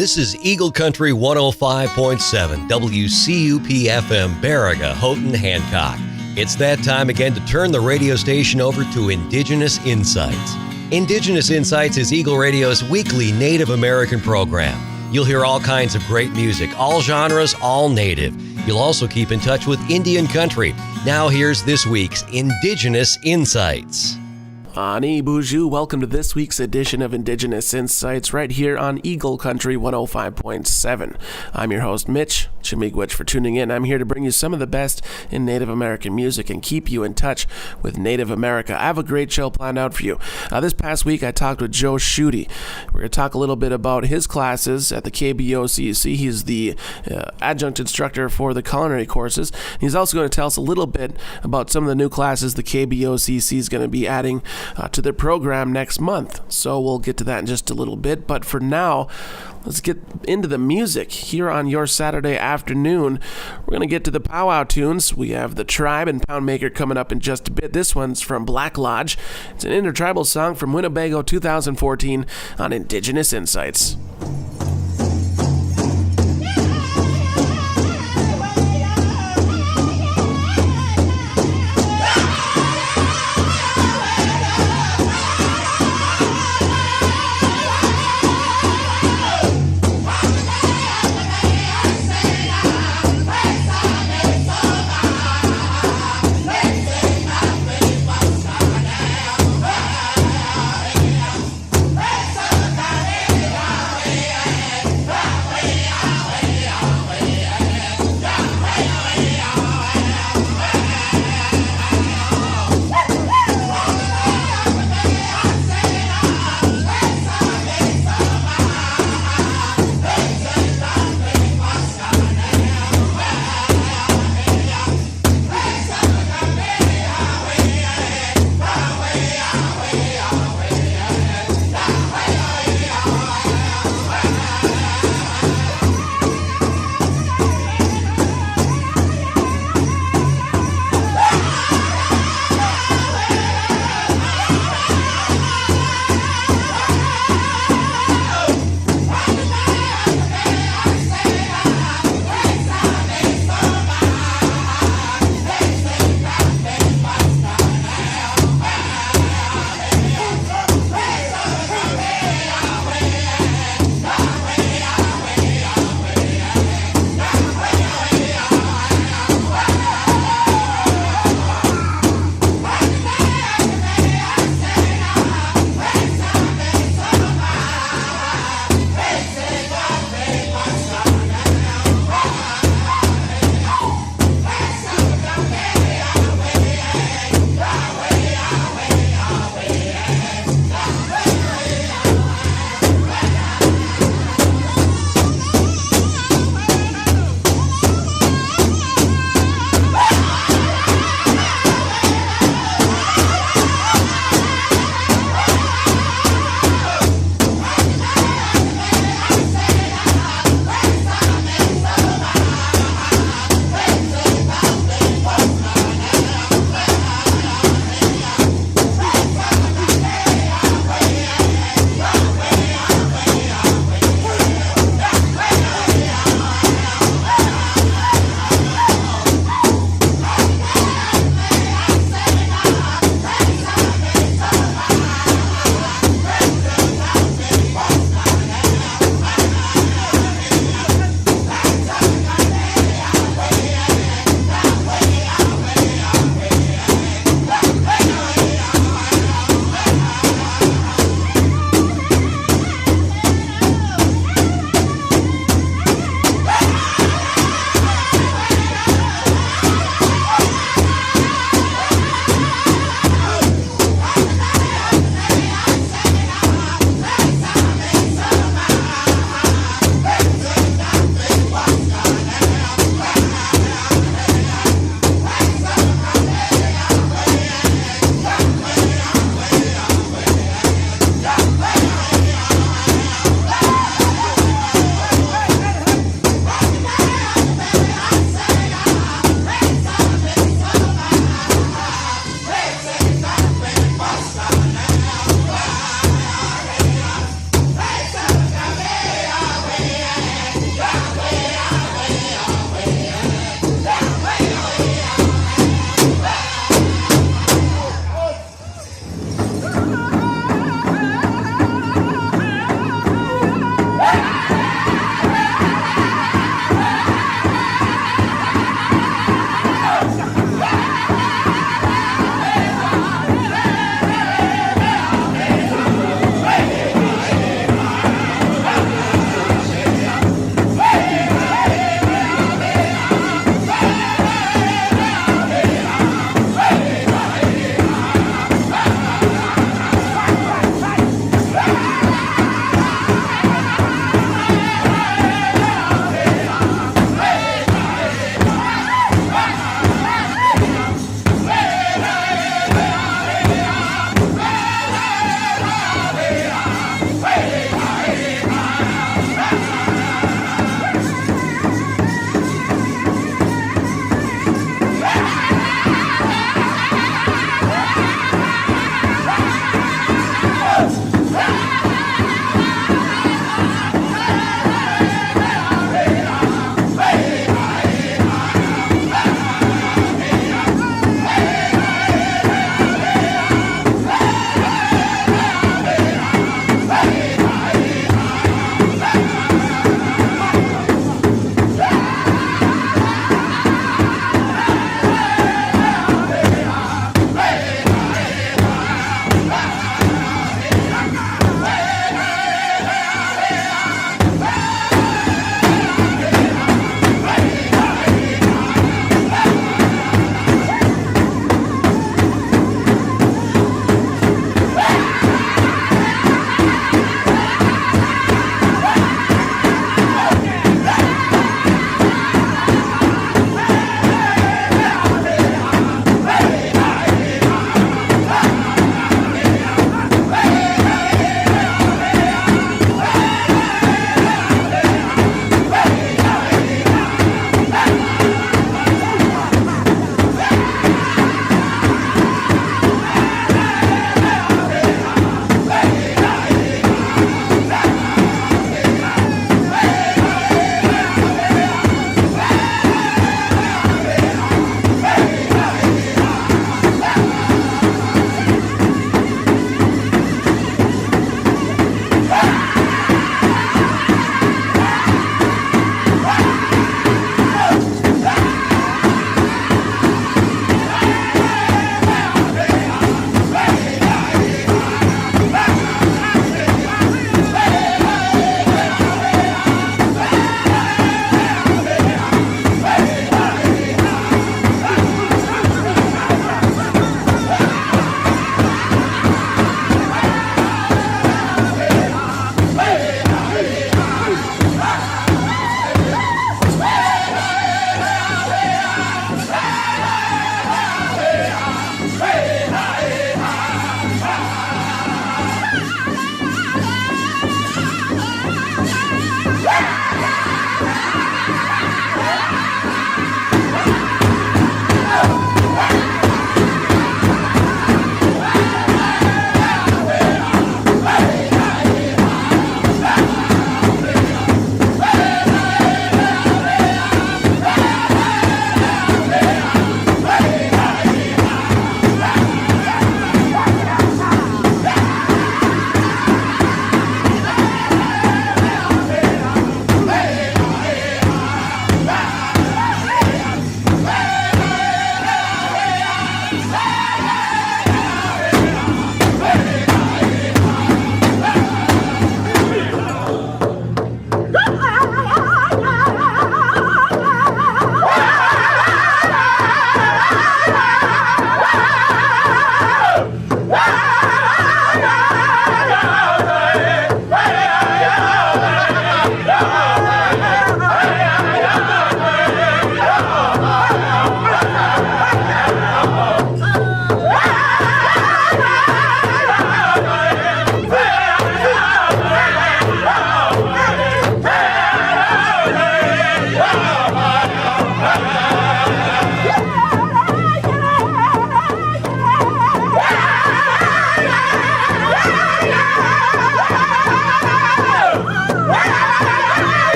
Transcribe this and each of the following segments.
This is Eagle Country 105.7 WCUPFM, Baraga, Houghton, Hancock. It's that time again to turn the radio station over to Indigenous Insights. Indigenous Insights is Eagle Radio's weekly Native American program. You'll hear all kinds of great music, all genres, all Native. You'll also keep in touch with Indian country. Now here's this week's Indigenous Insights. Ani Buju, welcome to this week's edition of Indigenous Insights right here on Eagle Country 105.7. I'm your host, Mitch Miigwech, for tuning in. I'm here to bring you some of the best in Native American music and keep you in touch with Native America. I have a great show planned out for you. This past week, I talked with Joe Schutte. We're going to talk a little bit about his classes at the KBOCC. He's the adjunct instructor for the culinary courses. He's also going to tell us a little bit about some of the new classes the KBOCC is going to be adding to their program next month. So we'll get to that in just a little bit. But for now, let's get into the music. Here on your Saturday afternoon, we're going to get to the powwow tunes. We have The Tribe and Poundmaker coming up in just a bit. This one's from Black Lodge. It's an intertribal song from Winnebago 2014 on Indigenous Insights. Yeah.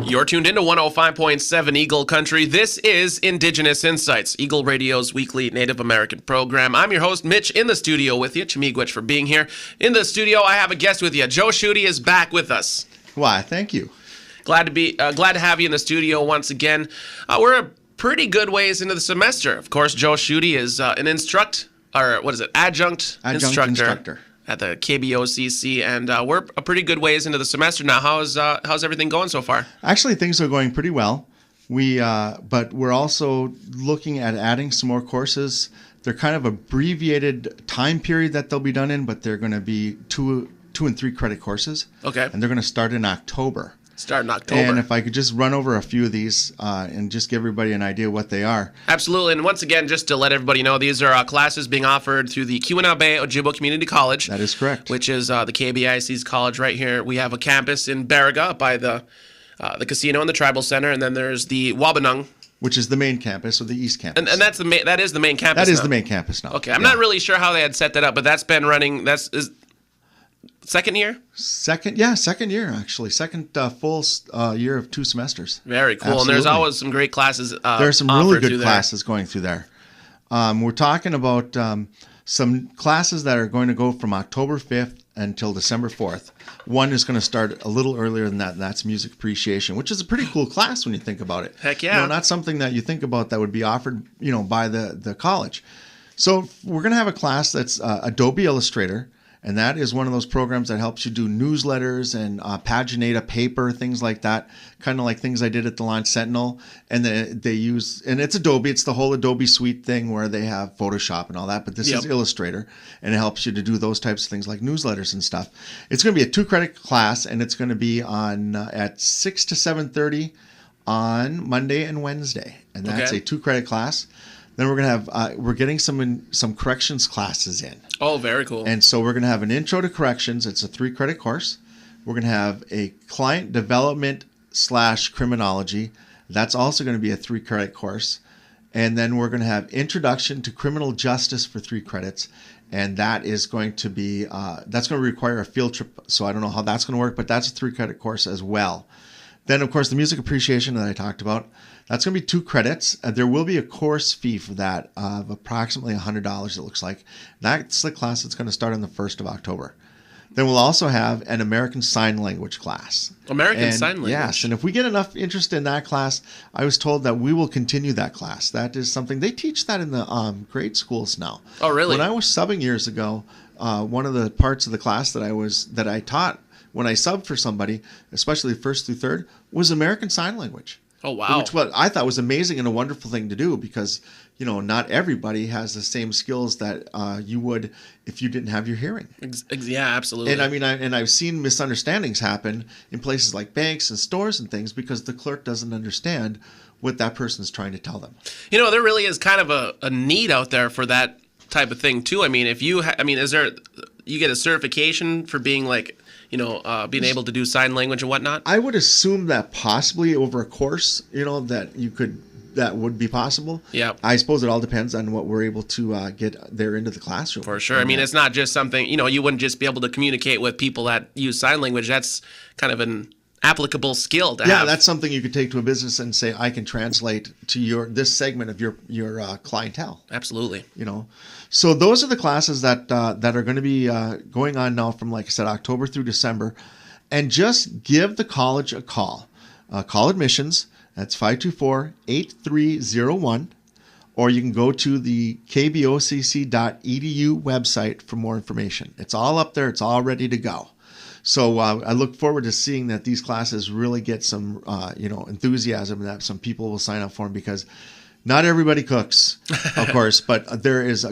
You're tuned into 105.7 Eagle Country. This is Indigenous Insights, Eagle Radio's weekly Native American program. I'm your host, Mitch, in the studio with you. Miigwech for being here. In the studio, I have a guest with you. Joe Schutte is back with us. Why, thank you. Glad to have you in the studio once again. We're a pretty good ways into the semester. Of course, Joe Schutte is an adjunct instructor at the KBOCC, and we're a pretty good ways into the semester now. How's everything going so far? Actually, things are going pretty well. But we're also looking at adding some more courses. They're kind of abbreviated time period that they'll be done in, but they're going to be 2 and 3 credit courses. Okay. And they're going to start in October. And if I could just run over a few of these and just give everybody an idea what they are. Absolutely. And once again, just to let everybody know, these are classes being offered through the Keweenaw Bay Ojibwe Community College. That is correct. Which is the KBIC's college right here. We have a campus in Baraga by the casino and the tribal center, and then there's the Wabanung, which is the main campus or the east campus. And that is the main campus. That is the main campus now. Okay, I'm not really sure how they had set that up, but that's been running. Second year? Second year, actually. Second full year of 2 semesters. Very cool. Absolutely. And there's always some great classes. There's some really good classes going through there. We're talking about some classes that are going to go from October 5th until December 4th. One is going to start a little earlier than that, and that's music appreciation, which is a pretty coal class when you think about it. Heck yeah. Not something that you think about that would be offered, by the college. So we're going to have a class that's Adobe Illustrator. And that is one of those programs that helps you do newsletters and paginate a paper, things like that, kind of like things I did at the Launch Sentinel. And they use, and it's Adobe, it's the whole Adobe suite thing where they have Photoshop and all that, but this is Illustrator, and it helps you to do those types of things like newsletters and stuff. It's going to be a 2-credit class, and it's going to be on at 6 to 7:30 on Monday and Wednesday, and that's a 2-credit class. Then we're going to have we're getting some corrections classes in. Oh, very cool. And so we're going to have an intro to corrections. It's a 3-credit course. We're going to have a client development / criminology. That's also going to be a 3-credit course. And then we're going to have introduction to criminal justice for 3 credits. And that is going to be that's going to require a field trip. So I don't know how that's going to work, but that's a 3-credit course as well. Then, of course, the music appreciation that I talked about. That's going to be 2 credits. There will be a course fee for that of approximately $100, it looks like. That's the class that's going to start on the 1st of October. Then we'll also have an American Sign Language class. Sign Language? Yes, and if we get enough interest in that class, I was told that we will continue that class. That is something, they teach that in the grade schools now. Oh, really? When I was subbing years ago, one of the parts of the class that I taught when I subbed for somebody, especially 1st through 3rd, was American Sign Language. Oh, wow. Which what I thought was amazing and a wonderful thing to do because, not everybody has the same skills that you would if you didn't have your hearing. Yeah, absolutely. And I mean, I've seen misunderstandings happen in places like banks and stores and things because the clerk doesn't understand what that person is trying to tell them. There really is kind of a need out there for that type of thing too. I mean, if you, you get a certification for being like, being able to do sign language and whatnot? I would assume that possibly over a course, that would be possible. Yeah. I suppose it all depends on what we're able to get there into the classroom. For sure. I mean, it's not just something, you wouldn't just be able to communicate with people that use sign language. That's kind of an applicable skill to have. Yeah, that's something you could take to a business and say, I can translate to this segment of your clientele. Absolutely. So those are the classes that are going to be going on now from, like I said, October through December. And just give the college a call. Call admissions. That's 524-8301. Or you can go to the kbocc.edu website for more information. It's all up there. It's all ready to go. So I look forward to seeing that these classes really get some, enthusiasm, and that some people will sign up for them, because not everybody cooks, of course, but there's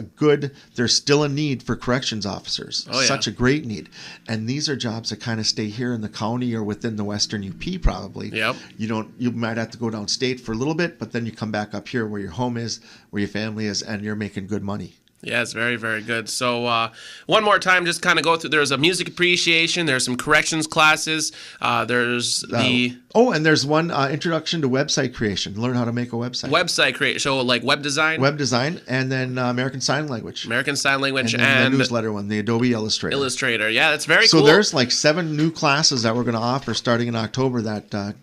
still a need for corrections officers. Oh, yeah. Such a great need. And these are jobs that kind of stay here in the county or within the Western UP probably. Yep. You might have to go downstate for a little bit, but then you come back up here where your home is, where your family is, and you're making good money. Yes, very, very good. So one more time, just kind of go through. There's a music appreciation. There's some corrections classes. There's and there's one introduction to website creation. Learn how to make a website. Website creation. So like web design. Web design, and then American Sign Language. American Sign Language, and the newsletter one, the Adobe Illustrator. Illustrator. Yeah, that's very cool. So there's like 7 new classes that we're going to offer starting in October that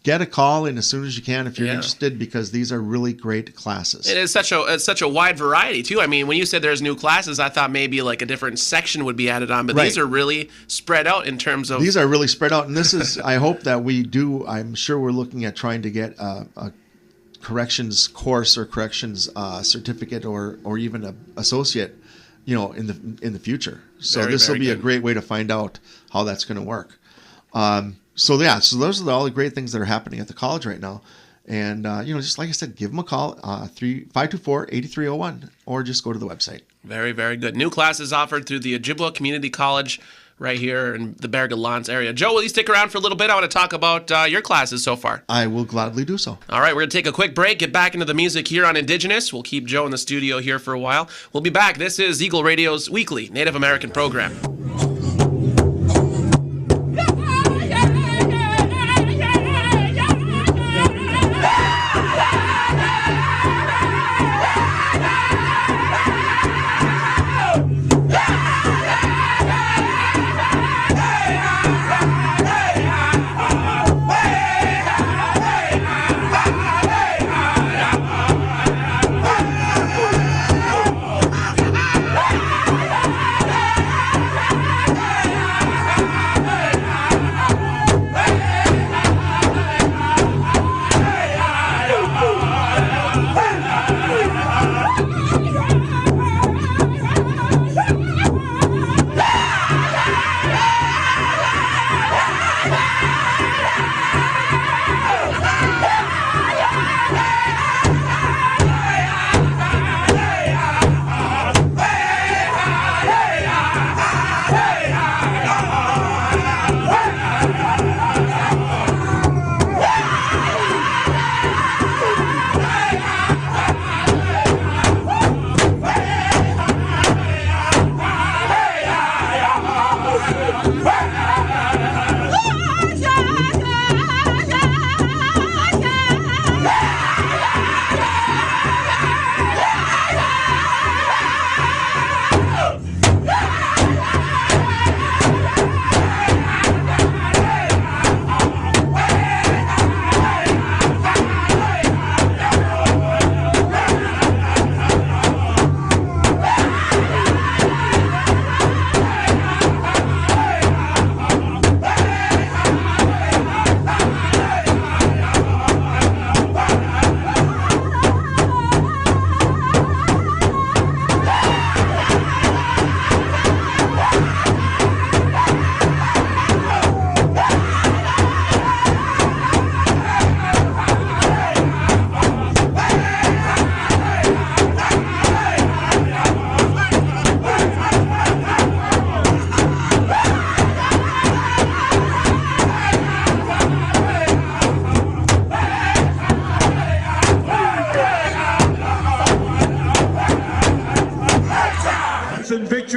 get a call in as soon as you can if you're interested, because these are really great classes. It is such a wide variety too. I mean, when you said there's new classes, I thought maybe like a different section would be added on, but these are really spread out in terms of. These are really spread out, and this is. I hope that we do. I'm sure we're looking at trying to get a corrections course or corrections certificate or even an associate, in the future. So this will be a great way to find out how that's going to work. So those are all the great things that are happening at the college right now. And, just like I said, give them a call, 524-8301, or just go to the website. Very, very good. New classes offered through the Ojibwa Community College right here in the Baraga-Lance area. Joe, will you stick around for a little bit? I want to talk about your classes so far. I will gladly do so. All right, we're going to take a quick break, get back into the music here on Indigenous. We'll keep Joe in the studio here for a while. We'll be back. This is Eagle Radio's weekly Native American program.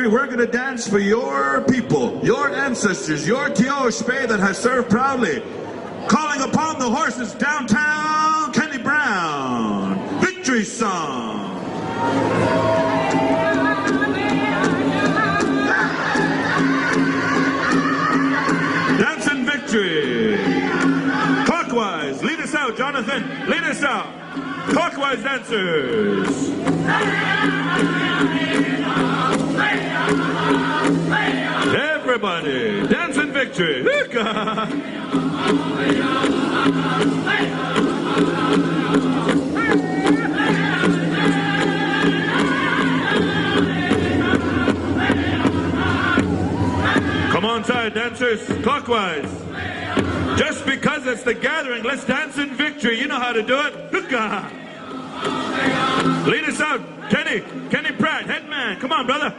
victory. We're going to dance for your people, your ancestors, your Tioshpe that has served proudly. Calling upon the horses downtown, Kenny Brown. Victory song. Dancing victory. Clockwise. Lead us out, Jonathan. Lead us out. Clockwise dancers. Everybody, dancing victory. Come on side, dancers, clockwise. Just because it's the gathering, let's dance in victory. You know how to do it. Lead us out, Kenny Pratt, head man. Come on, brother.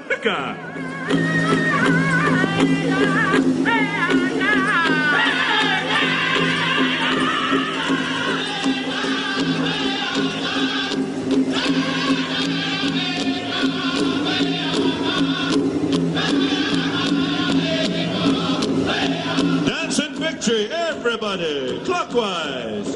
Dance in victory, everybody, clockwise.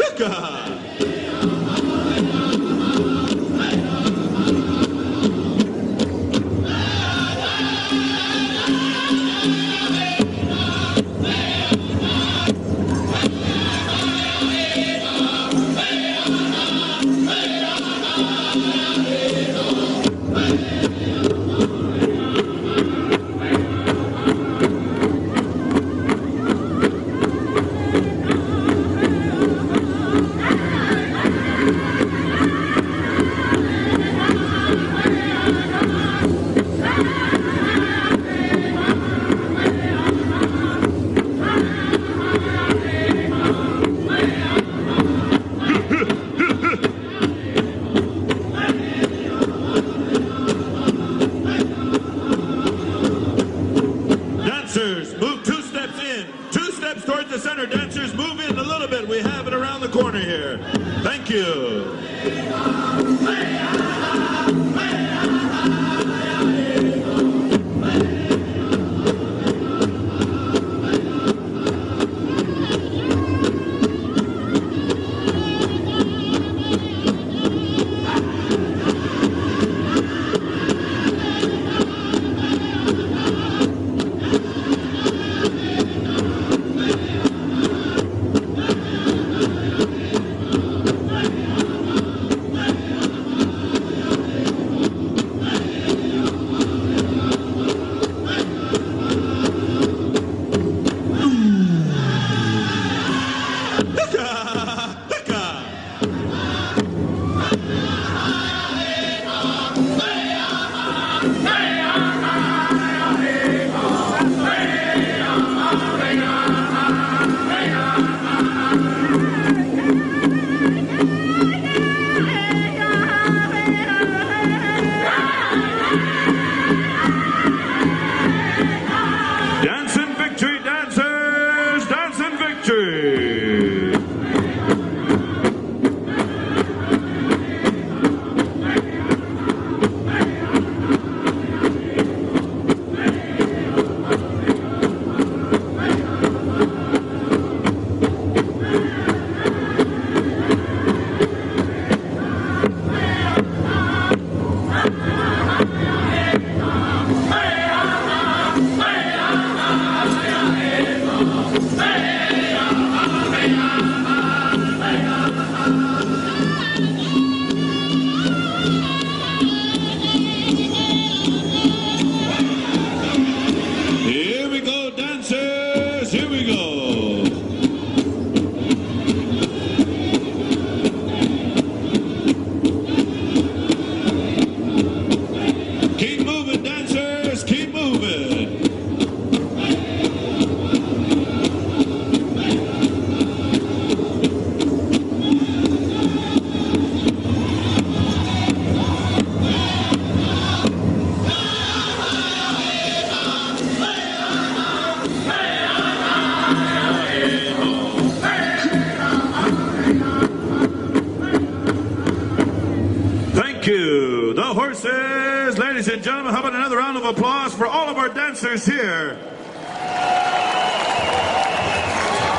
Ladies and gentlemen, how about another round of of applause for all of our dancers here.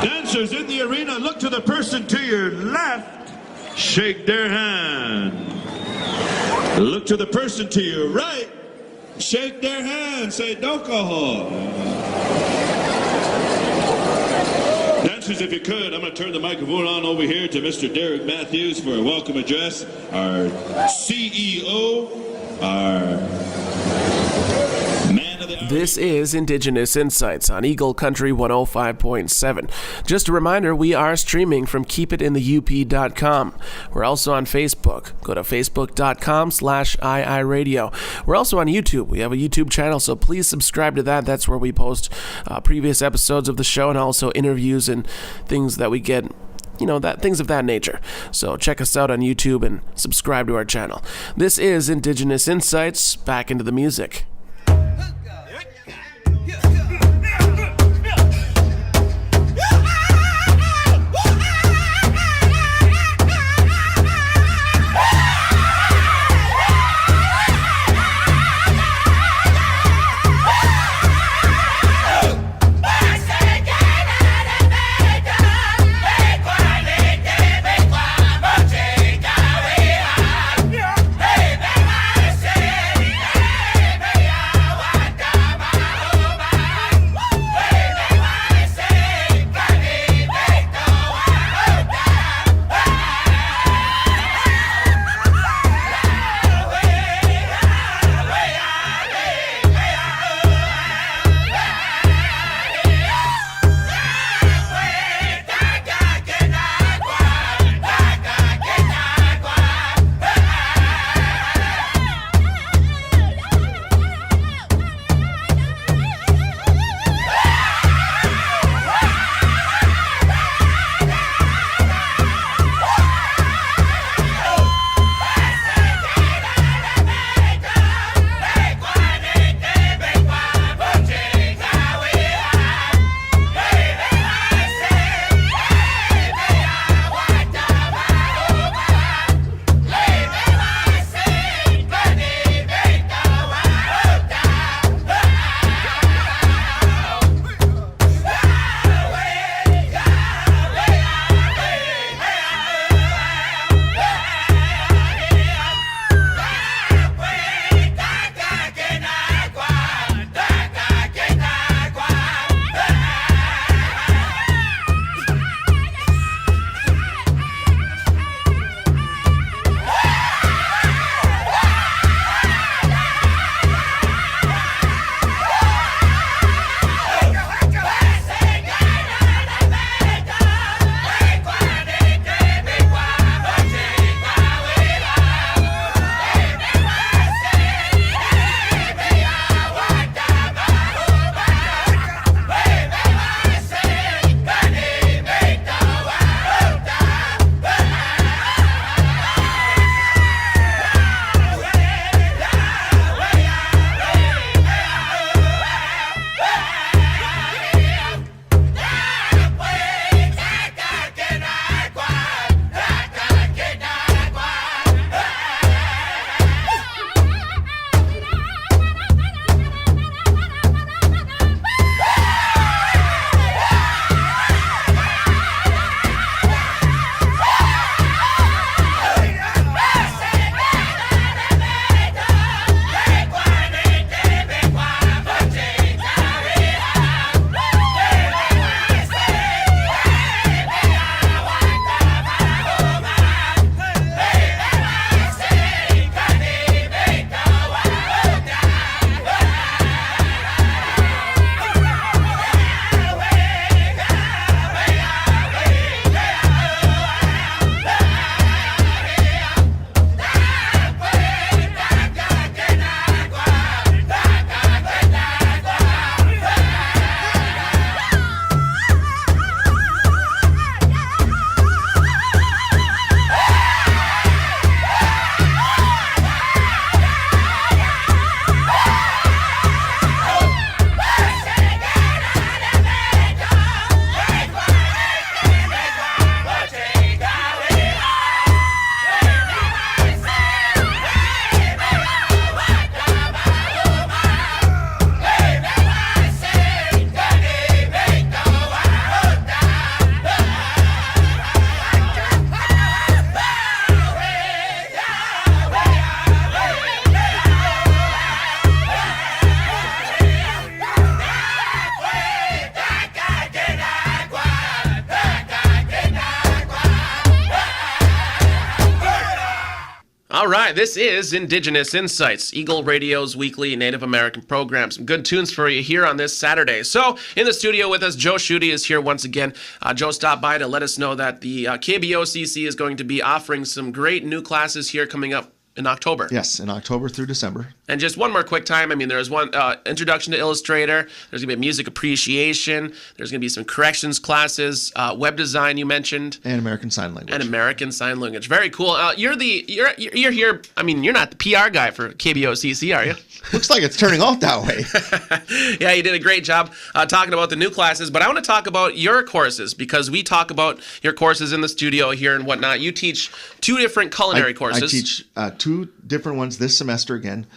Dancers in the arena, look to the person to your left, shake their hand. Look to the person to your right, shake their hand, say dokaho. Dancers, if you could, I'm going to turn the microphone on over here to Mr. Derek Matthews for a welcome address. Our CEO, our man of the hour. This is Indigenous Insights on Eagle Country 105.7. Just a reminder, we are streaming from keepitinthe.up.com. We're also on Facebook. Go to facebook.com/iiradio. We're also on YouTube. We have a YouTube channel, so please subscribe to that. That's where we post previous episodes of the show and also interviews and things that we get, things of that nature. So check us out on YouTube and subscribe to our channel. This is Indigenous Insights. Back into the music. Hey, All right, this is Indigenous Insights, Eagle Radio's weekly Native American program. Some good tunes for you here on this Saturday. So, in the studio with us, Joe Schutte is here once again. Joe stopped by to let us know that the KBOCC is going to be offering some great new classes here coming up in October. Yes, in October through December. And just one more quick time. I mean, there's one introduction to Illustrator. There's going to be music appreciation. There's going to be some corrections classes, web design you mentioned, And American Sign Language. and American Sign Language. Very cool. You're here. I mean, you're not the PR guy for KBOCC, are you? Looks like it's turning out that way. Yeah, you did a great job talking about the new classes, but I want to talk about your courses because we talk about your courses in the studio here and whatnot. You teach two different culinary courses. I teach two different ones this semester again.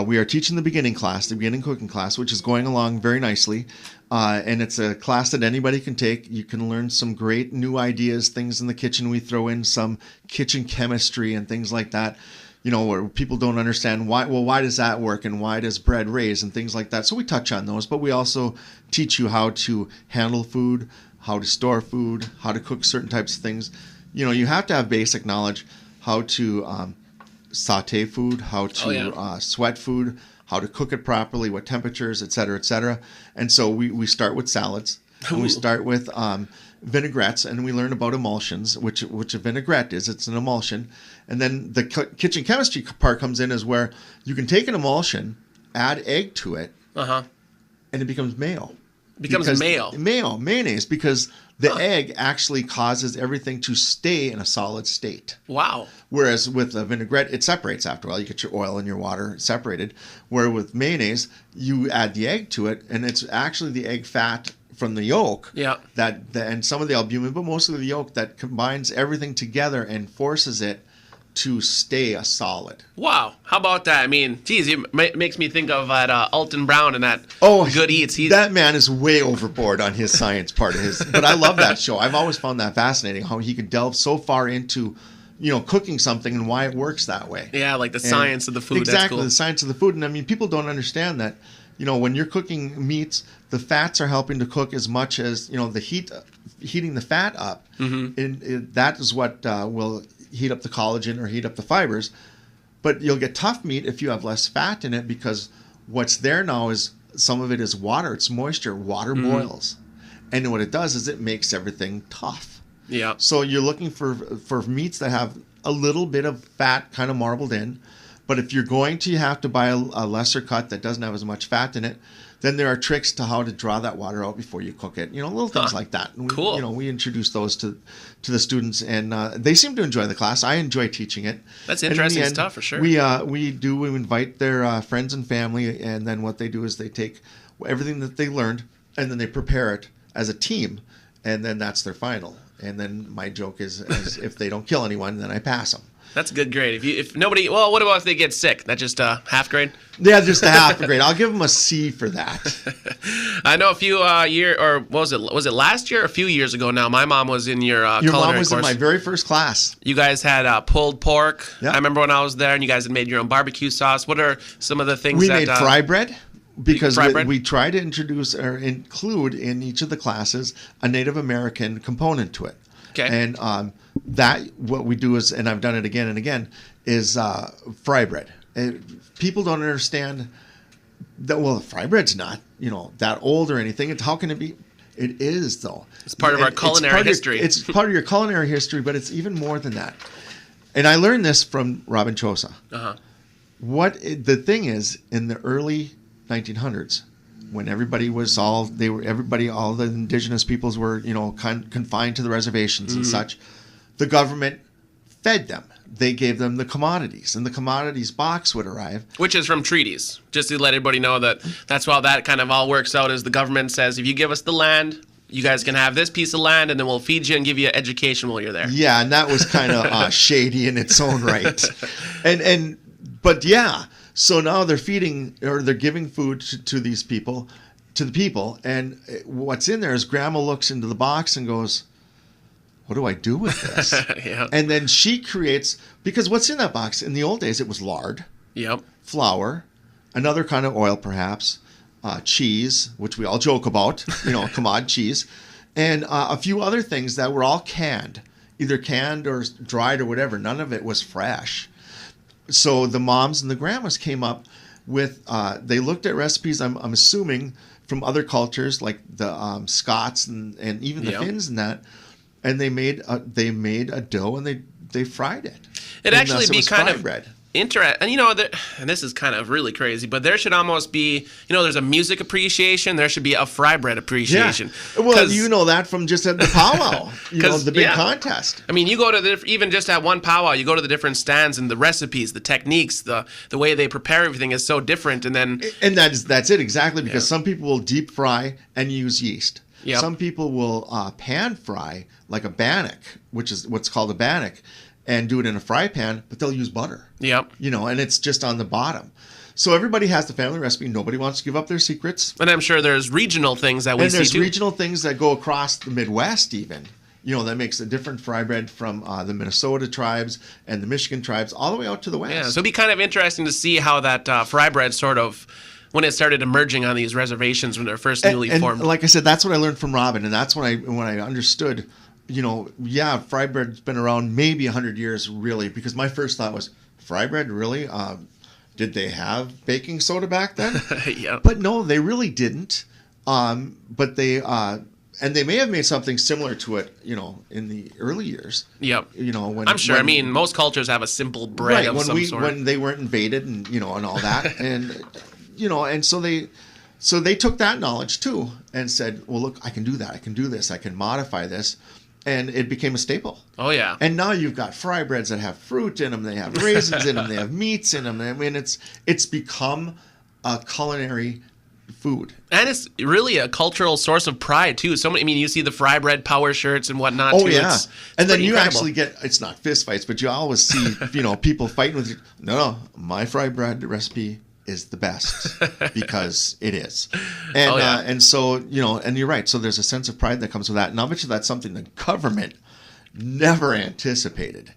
We are teaching the beginning class, the beginning cooking class, which is going along very nicely. And it's a class that anybody can take. You can learn some great new ideas, things in the kitchen. We throw in some kitchen chemistry and things like that, you know, where people don't understand why does that work and why does bread raise and things like that. So we touch on those, but we also teach you how to handle food, how to store food, how to cook certain types of things. You know, you have to have basic knowledge how to saute food, how to sweat food, how to cook it properly, what temperatures, et cetera, et cetera. And so we start with salads, and we start with vinaigrettes, and we learn about emulsions, which a vinaigrette is. It's an emulsion. And then the kitchen chemistry part comes in is where you can take an emulsion, add egg to it, and it becomes mayo. Mayonnaise, because the egg actually causes everything to stay in a solid state. Wow. Whereas with a vinaigrette, it separates after a while. You get your oil and your water separated. Where with mayonnaise, you add the egg to it, and it's actually the egg fat from the yolk and some of the albumin, but mostly the yolk that combines everything together and forces it to stay a solid. Wow. How about that? I mean, geez, it makes me think of that Alton Brown and that Good Eats. That man is way overboard on his science part of his. But I love that show. I've always found that fascinating, how he could delve so far into, you know, cooking something and why it works that way. Yeah, like the science of the food. Exactly, that's cool. The science of the food. And I mean, people don't understand that, you know, when you're cooking meats, the fats are helping to cook as much as, you know, the heating the fat up. And that is what will heat up the collagen or heat up the fibers. But you'll get tough meat if you have less fat in it, because what's there now is some of it is water. It's moisture. Water boils. And what it does is it makes everything tough. Yeah. So you're looking for meats that have a little bit of fat kind of marbled in. But if you're going to have to buy a lesser cut that doesn't have as much fat in it, then there are tricks to how to draw that water out before you cook it. You know, little things like that. And cool. You know, we introduce those to the students, and they seem to enjoy the class. I enjoy teaching it. That's interesting stuff for sure. We invite their friends and family, and then what they do is they take everything that they learned, and then they prepare it as a team, and then that's their final. And then my joke is if they don't kill anyone, then I pass them. That's a good grade. If nobody, well, what about if they get sick? That's just a half grade? Yeah, just a half grade. I'll give them a C for that. I know a few was it last year or a few years ago now? My mom was in your culinary course. Your mom was in my very first class. You guys had pulled pork. Yep. I remember when I was there, and you guys had made your own barbecue sauce. What are some of the things we made fry bread? Because we try to introduce or include in each of the classes a Native American component to it. Okay. And that what we do is, and I've done it again and again, is fry bread. People don't understand that. Well, the fry bread's not, you know, that old or anything. How can it be? It is, though. It's part of our culinary history. It's part of your culinary history, but it's even more than that. And I learned this from Robin Chosa. The thing is, in the early 1900s, when all the indigenous peoples were, you know, confined to the reservations and such, the government fed them. They gave them the commodities, and the commodities box would arrive. Which is from treaties. Just to let everybody know that's how that kind of all works out, is the government says, if you give us the land, you guys can have this piece of land, and then we'll feed you and give you education while you're there. Yeah, and that was kind of shady in its own right. But yeah, so now they're feeding, or they're giving food to these people, to the people, and what's in there is Grandma looks into the box and goes, what do I do with this? Yeah. And then she creates, because what's in that box, in the old days, it was lard, flour, another kind of oil perhaps, cheese, which we all joke about, you know, commod cheese, and a few other things that were all canned, either canned or dried or whatever. None of it was fresh. so the moms and the grandmas came up with, they looked at recipes, I'm assuming, from other cultures like the Scots and even the Finns and that, and they made a dough and they fried it. It'd actually be kind of bread. interesting, and this is kind of really crazy, but there should almost be, there's a music appreciation, there should be a fry bread appreciation. Yeah. Well, you know that from just at the powwow, the big contest. I mean, you go to even just at one powwow, you go to the different stands and the recipes, the techniques, the way they prepare everything is so different, and that's it exactly, because some people will deep fry and use yeast. Yep. Some people will pan fry like a bannock, which is what's called a bannock, and do it in a fry pan, but they'll use butter. Yep. And it's just on the bottom. So everybody has the family recipe. Nobody wants to give up their secrets. And I'm sure there's regional things that we see too. And there's regional things that go across the Midwest even. That makes a different fry bread from the Minnesota tribes and the Michigan tribes all the way out to the west. Yeah, so it'd be kind of interesting to see how that fry bread sort of, when it started emerging on these reservations when they're first newly formed. Like I said, that's what I learned from Robin, and that's when I understood, fry bread's been around maybe 100 years, really, because my first thought was, fry bread, really? Did they have baking soda back then? Yeah. But no, they really didn't. But they may have made something similar to it, in the early years. Yep. When I'm sure. Most cultures have a simple bread of some sort. When they weren't invaded and and all that, and and so they took that knowledge too and said, well, look, I can do that. I can do this. I can modify this. And it became a staple. Oh, yeah. And now you've got fry breads that have fruit in them. They have raisins in them. They have meats in them. I mean, it's become a culinary food. And it's really a cultural source of pride, too. You see the fry bread power shirts and whatnot, too. Oh, yeah. And then you incredible. actually get, it's not fist fights, but you always see, people fighting with you. No, my fry bread recipe is the best because it is. And and so, and you're right. So there's a sense of pride that comes with that. And obviously that's something the government never anticipated.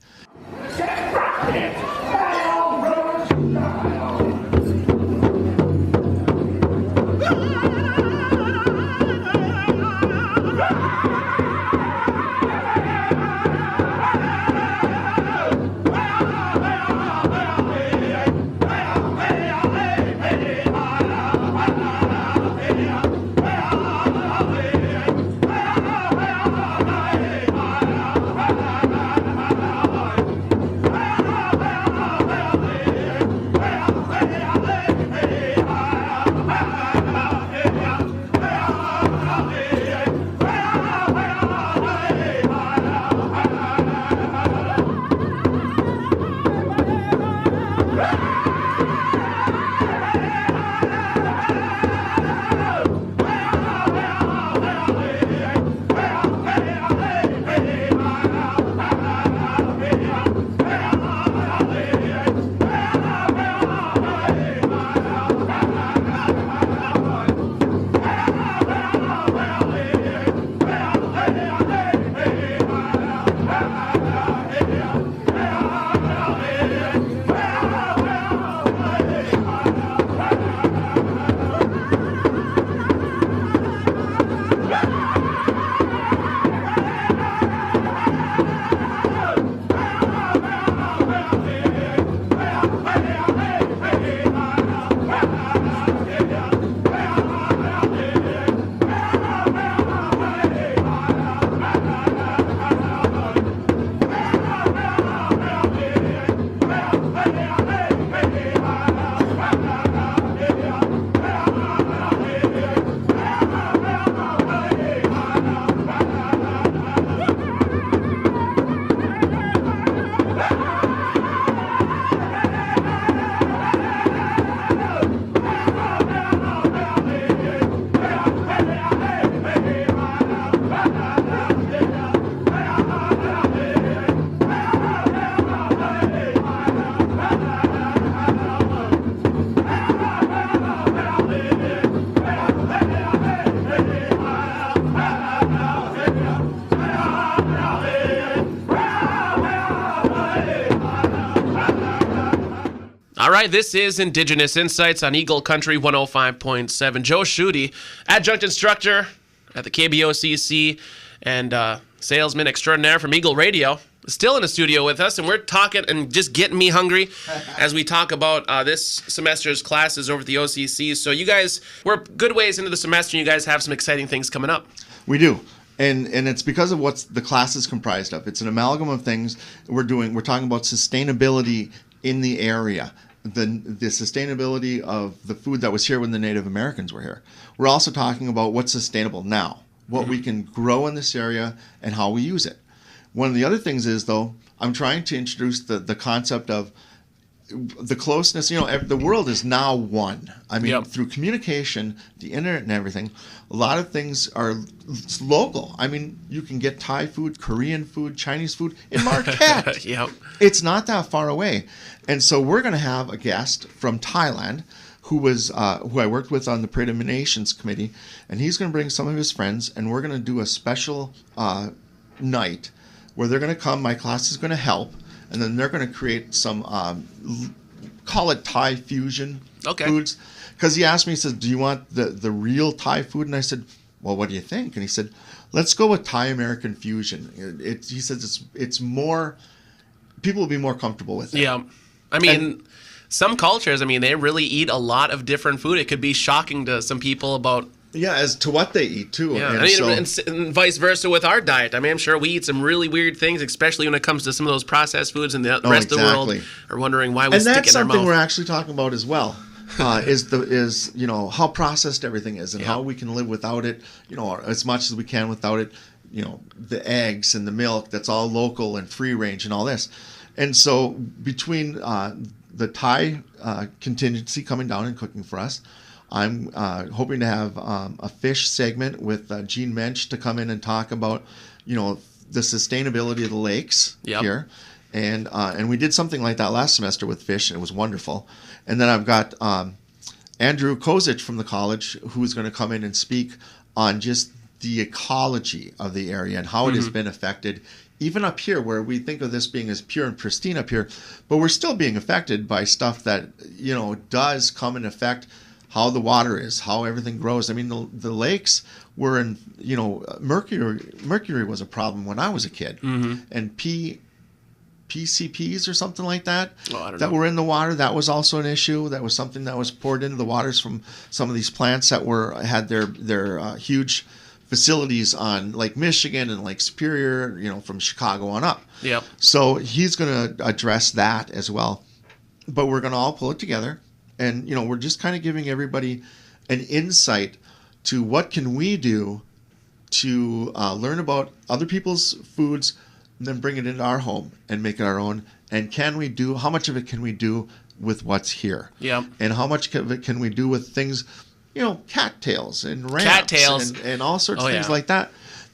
All right, this is Indigenous Insights on Eagle Country 105.7. Joe Schutte, adjunct instructor at the KBOCC and salesman extraordinaire from Eagle Radio. still in the studio with us, and we're talking and just getting me hungry as we talk about this semester's classes over at the OCC. So you guys, we're good ways into the semester, and you guys have some exciting things coming up. We do. And it's because of what the class is comprised of. It's an amalgam of things we're doing. We're talking about sustainability in the area, the sustainability of the food that was here when the Native Americans were here. We're also talking about what's sustainable now, what we can grow in this area, and how we use it. One of the other things is, though, I'm trying to introduce the concept of the closeness. The world is now one. I mean, through communication, the internet and everything, a lot of things are local. I mean, you can get Thai food, Korean food, Chinese food in Marquette. It's not that far away. And so we're going to have a guest from Thailand who I worked with on the Parade of Nations Committee, and he's going to bring some of his friends, and we're going to do a special night where they're going to come. My class is going to help. And then they're going to create some, call it Thai fusion foods. Because he asked me, he said, do you want the real Thai food? And I said, well, what do you think? And he said, let's go with Thai-American fusion. He says it's more, people will be more comfortable with it. Yeah. I mean, some cultures, they really eat a lot of different food. It could be shocking to some people about... Yeah, as to what they eat, too. Yeah, and vice versa with our diet. I'm sure we eat some really weird things, especially when it comes to some of those processed foods, and the rest of the world are wondering why we stick it in our mouth. And that's something we're actually talking about as well, is how processed everything is and how we can live without it, as much as we can without it, the eggs and the milk, that's all local and free range and all this. And so between the Thai contingency coming down and cooking for us, I'm hoping to have a fish segment with Gene Mensch to come in and talk about, the sustainability of the lakes here. And we did something like that last semester with fish, and it was wonderful. And then I've got Andrew Kozic from the college who's going to come in and speak on just the ecology of the area and how it has been affected, even up here where we think of this being as pure and pristine up here, but we're still being affected by stuff that, does come and affect how the water is, how everything grows. The lakes were in, mercury was a problem when I was a kid. And PCPs or something like that were in the water, that was also an issue. That was something that was poured into the waters from some of these plants that had their huge facilities on Lake Michigan and Lake Superior, from Chicago on up. So he's going to address that as well. But we're going to all pull it together. And, we're just kind of giving everybody an insight to what can we do to learn about other people's foods and then bring it into our home and make it our own. And how much of it can we do with what's here? And how much of it can we do with things, cattails and ramps and all sorts of things like that.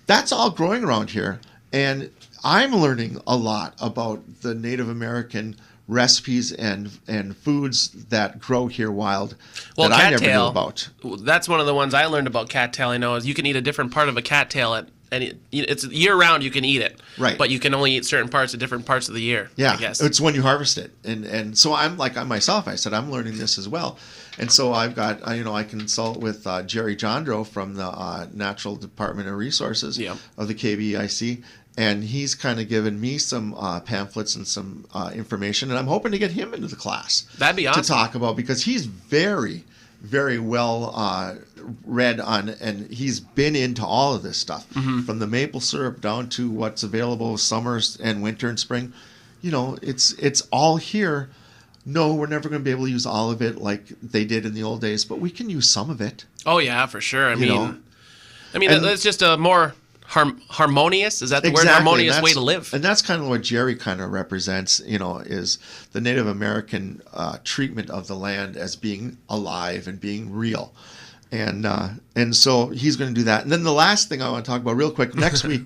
That's all growing around here. And I'm learning a lot about the Native American recipes and foods that grow here wild that I never knew about. That's one of the ones I learned about cattail. I know is you can eat a different part of a cattail it's year round. You can eat it, right? But you can only eat certain parts at different parts of the year. Yeah, I guess it's when you harvest it, and so I'm like myself. I said I'm learning this as well, and so I've got I consult with Jerry Jondro from the Natural Department of Resources of the KBEIC. And he's kind of given me some pamphlets and some information, and I'm hoping to get him into the class. That'd be awesome to talk about, because he's very, very well read on, and he's been into all of this stuff, from the maple syrup down to what's available summers and winter and spring. It's all here. No, we're never going to be able to use all of it like they did in the old days, but we can use some of it. Oh yeah, for sure. I mean, that's just a more harmonious, is that the word? Harmonious way to live. And that's kind of what Jerry kind of represents, is the Native American treatment of the land as being alive and being real. And so he's going to do that. And then the last thing I want to talk about real quick, next week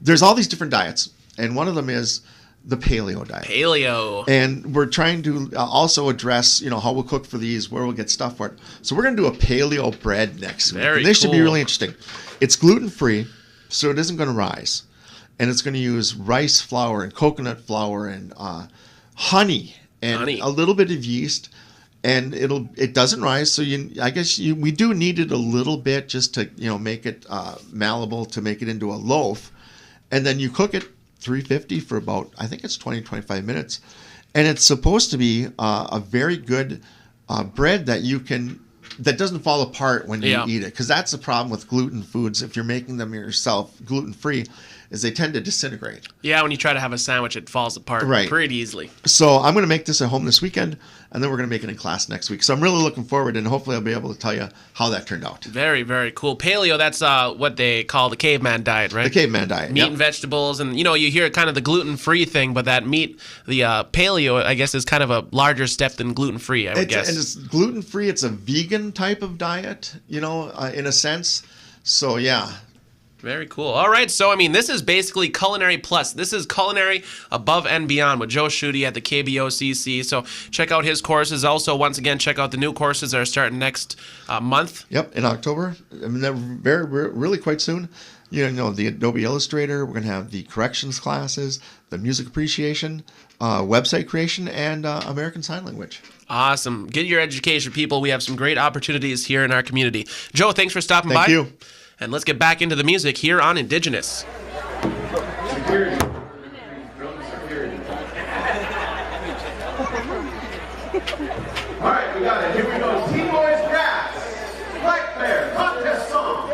there's all these different diets, and one of them is the paleo diet. Paleo. And we're trying to also address, how we'll cook for these, where we'll get stuff for it. So we're going to do a paleo bread next week. And this should be really interesting. It's gluten-free, so it isn't going to rise. And it's going to use rice flour and coconut flour and honey and a little bit of yeast. And it doesn't rise, so we do need it a little bit just to make it malleable, to make it into a loaf. And then you cook it $3.50 for about, I think it's 20-25 minutes. And it's supposed to be a very good bread that doesn't fall apart when you eat it. Because that's the problem with gluten foods. If you're making them yourself gluten-free, is they tend to disintegrate. Yeah, when you try to have a sandwich, it falls apart pretty easily. So I'm going to make this at home this weekend, and then we're going to make it in class next week. So I'm really looking forward, and hopefully I'll be able to tell you how that turned out. Very, very cool. Paleo, that's what they call the caveman diet, right? The caveman diet, Meat and vegetables, and you hear kind of the gluten-free thing, but that meat, the paleo, I guess, is kind of a larger step than gluten-free, I would guess. And it's gluten-free. It's a vegan type of diet, in a sense. So, yeah. Very cool. All right, so this is basically Culinary Plus. This is Culinary Above and Beyond with Joe Schutte at the KBOCC. So check out his courses. Also, once again, check out the new courses that are starting next month. Yep, in October. They're really quite soon. The Adobe Illustrator. We're going to have the corrections classes, the music appreciation, website creation, and American Sign Language. Awesome. Get your education, people. We have some great opportunities here in our community. Joe, thanks for stopping by. Thank you. And let's get back into the music here on Indigenous. Security. All right, we got it. Here we go. T-Boys Grass. Black Bear. Contest song.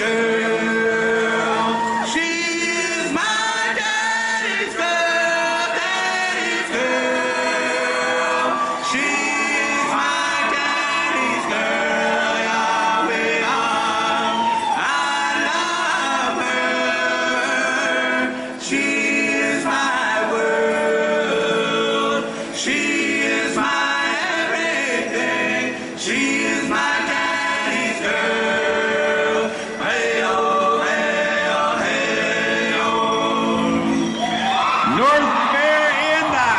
girl. She's my daddy's girl, daddy's girl. She's my daddy's girl, Yahweh. I love her. She is my world. She is my everything. She is my daddy's girl. Hey-oh, hey-oh, hey-oh. North Bear in the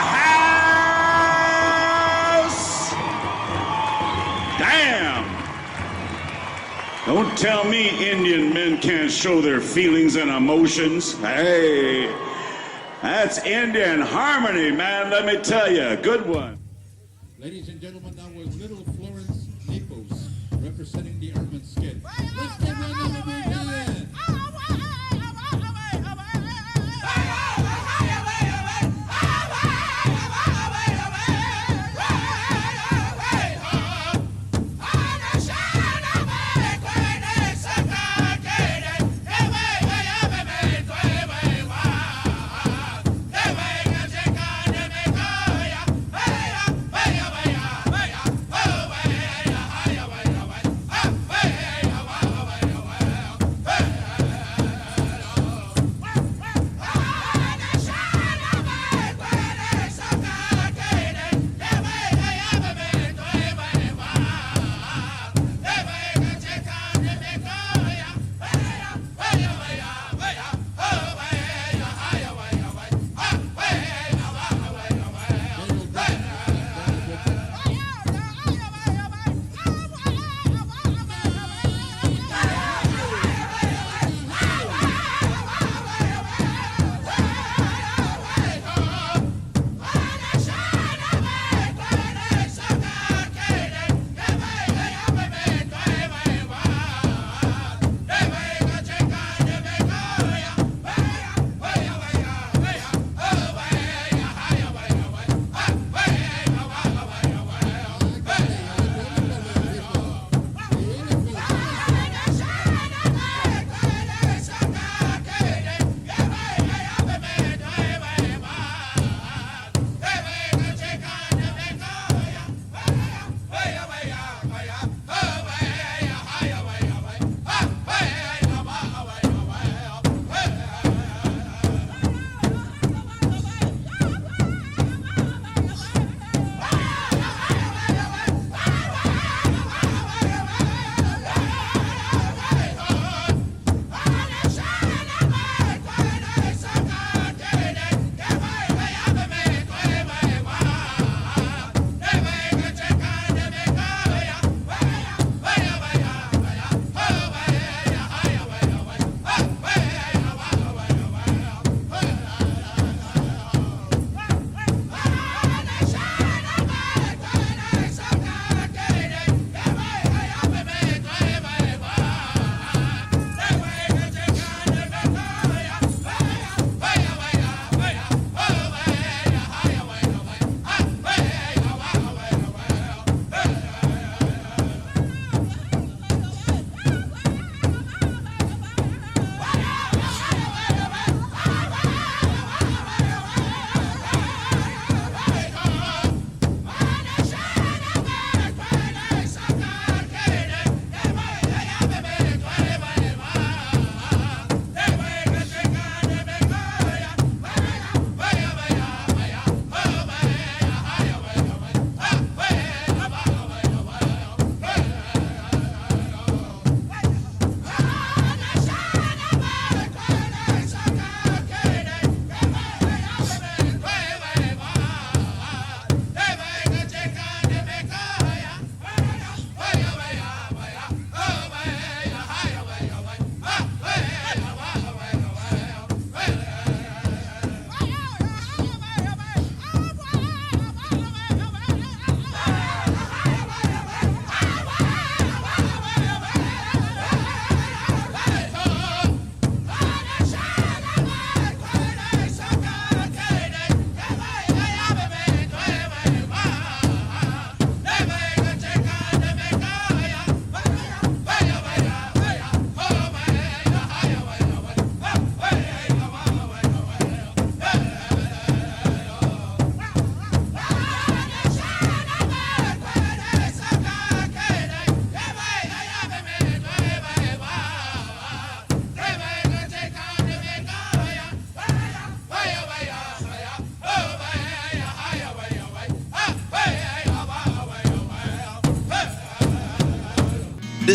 house. Damn. Don't tell me Indian men can't show their feelings and emotions. Hey, that's Indian harmony, man. Let me tell you, good one. Ladies and gentlemen, that was Little Florence Naples representing the Urban Skid. Let's give her another big hand. Hey!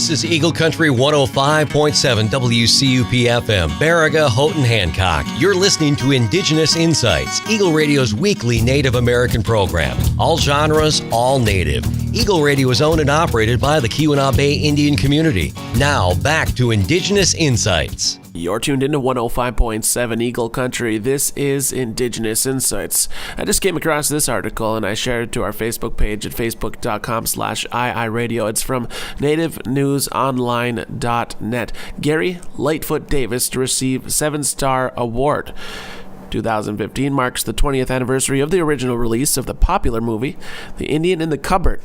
This is Eagle Country 105.7 WCUPFM, Baraga, Houghton, Hancock. You're listening to Indigenous Insights, Eagle Radio's weekly Native American program. All genres, all Native. Eagle Radio is owned and operated by the Keweenaw Bay Indian community. Now, back to Indigenous Insights. You're tuned into 105.7 Eagle Country. This is Indigenous Insights. I just came across this article and I shared it to our Facebook page at facebook.com/iiradio. It's from nativenewsonline.net. Gary Lightfoot Davis to receive 7-star award. 2015 marks the 20th anniversary of the original release of the popular movie, The Indian in the Cupboard.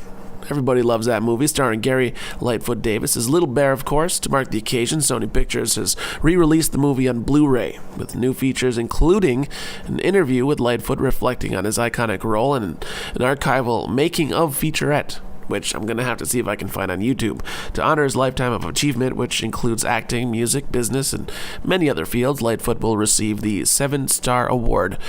Everybody loves that movie, starring Gary Lightfoot Davis as Little Bear, of course. To mark the occasion, Sony Pictures has re-released the movie on Blu-ray with new features, including an interview with Lightfoot reflecting on his iconic role and an archival making-of featurette, which I'm going to have to see if I can find on YouTube, to honor his lifetime of achievement, which includes acting, music, business, and many other fields. Lightfoot will receive the 7-star award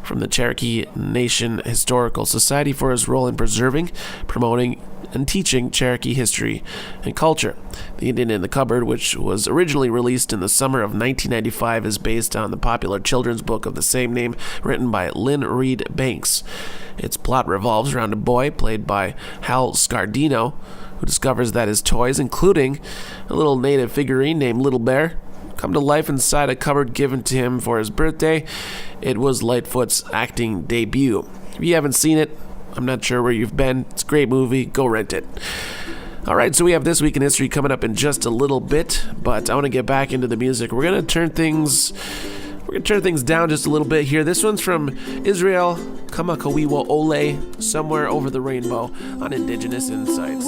from the Cherokee Nation Historical Society for his role in preserving, promoting, and teaching Cherokee history and culture. The Indian in the Cupboard, which was originally released in the summer of 1995, is based on the popular children's book of the same name, written by Lynn Reed Banks. Its plot revolves around a boy, played by Hal Scardino, who discovers that his toys, including a little native figurine named Little Bear, come to life inside a cupboard given to him for his birthday. It was Lightfoot's acting debut. If you haven't seen it, I'm not sure where you've been. It's a great movie. Go rent it. All right, so we have This Week in History coming up in just a little bit, but I want to get back into the music. We're going to turn things down just a little bit here. This one's from Israel Kamakawiwa Ole, Somewhere Over the Rainbow, on Indigenous Insights.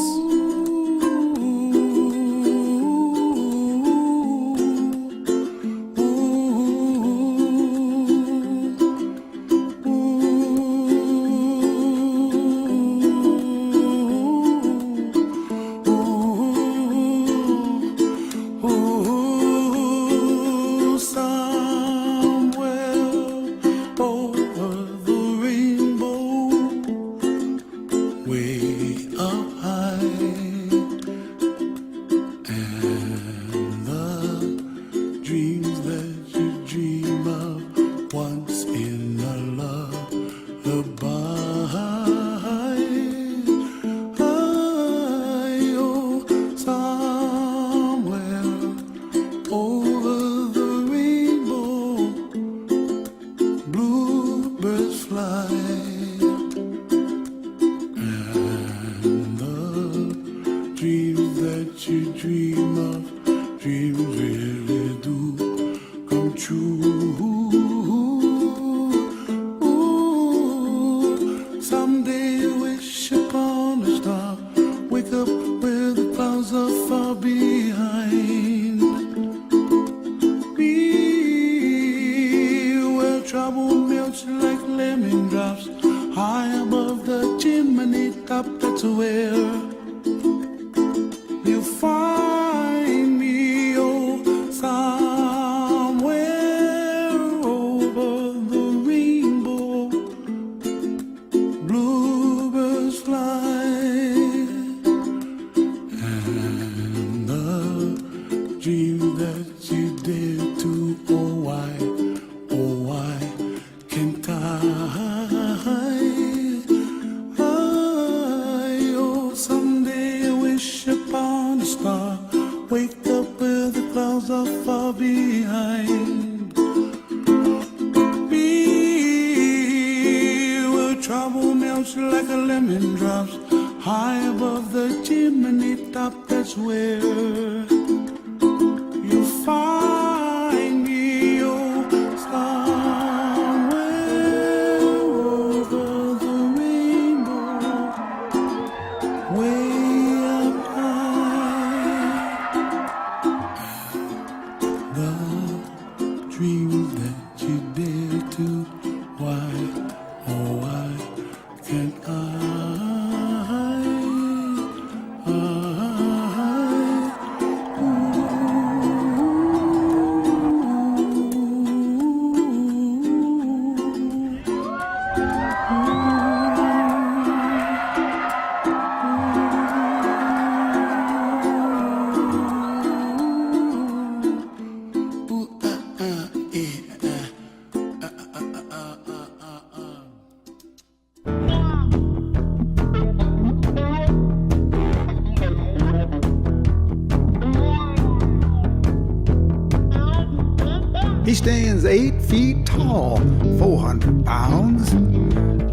He stands 8 feet tall, 400 pounds.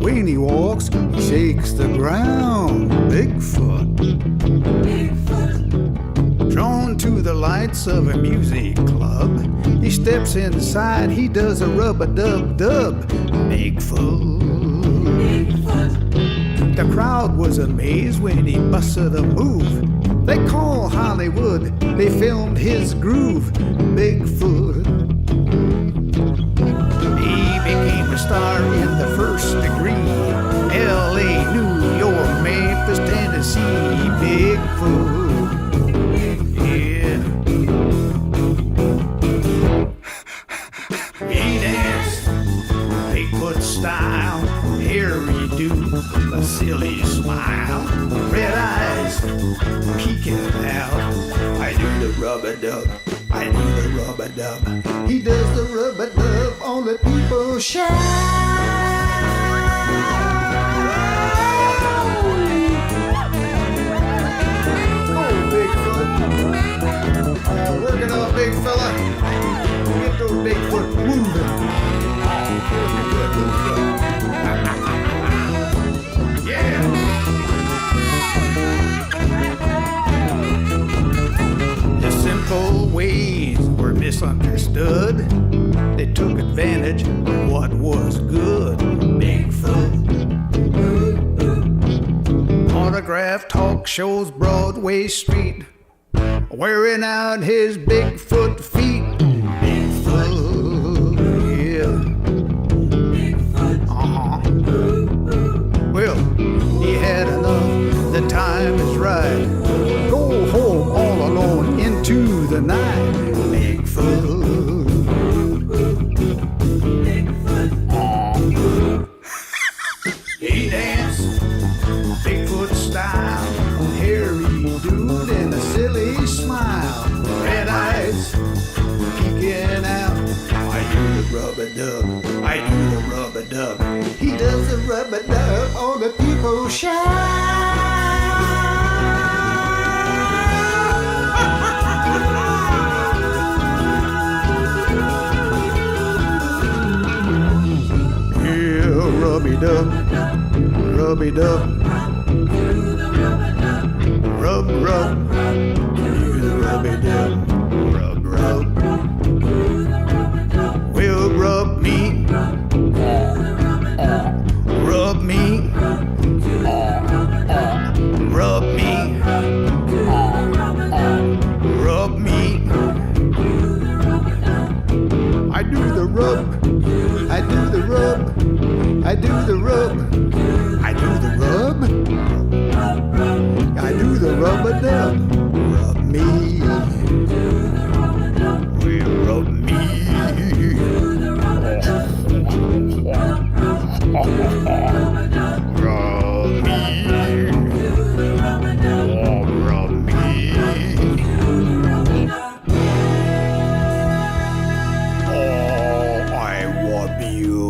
When he walks, he shakes the ground. Bigfoot. Bigfoot. Drawn to the lights of a music club, he steps inside, he does a rub-a-dub-dub. Bigfoot. Bigfoot. The crowd was amazed when he busted a move. They call Hollywood, they filmed his groove. Bigfoot. He became a star in the first degree. L.A., New York, Memphis, Tennessee. Bigfoot. Yeah. He danced Bigfoot style. Hairy dude, a silly smile. Red eyes peeking out. I do the rub-a-dub. I do the rub-a-dub. He does the rub-a-dub on the people shout. Oh, Bigfoot. Work it up, big fella. Get those Bigfoot moving. Yeah. The simple ways were misunderstood. They took advantage of what was good. Bigfoot. Autograph talk shows Broadway Street, wearing out his Bigfoot feet. Bigfoot. Yeah. Well, he had enough, the time is right. Go home all alone into the night. Bigfoot. He danced Bigfoot style. Hairy dude and a silly smile. Red eyes peeking out. I do the rub-a-dub. I do the rub-a-dub. He does the rub-a-dub on the people shout. Yeah, rubby-dub, rubby-dub. Rub, rub, do the rubby-dub. Rub, rub. Will rub me. Rub me. Rub me. Rub me. I do the rub. I do the rub. I do the rub. I do the rub. I do the rub-a-dub. Rub me. Will rub me. Rub me. Rub me. Oh, I want you.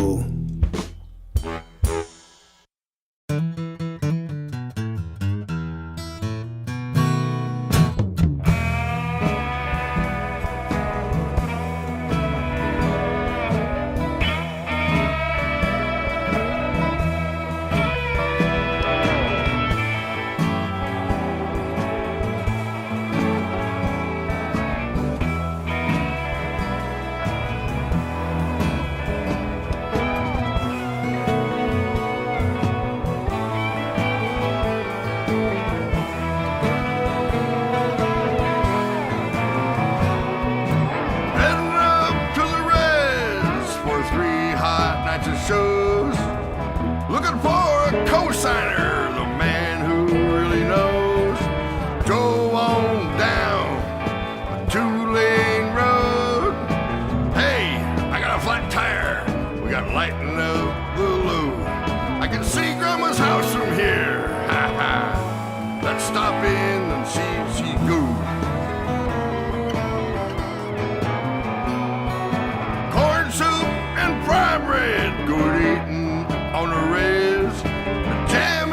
Shows. Looking for a co-signer, the man who really knows. Go on down a two-lane road. Hey, I got a flat tire. We got lighting up the load. I can see Grandma's house from here. Ha ha. Let's stop in and see if she goes. Corn soup and fry bread, good eating on the res. Jam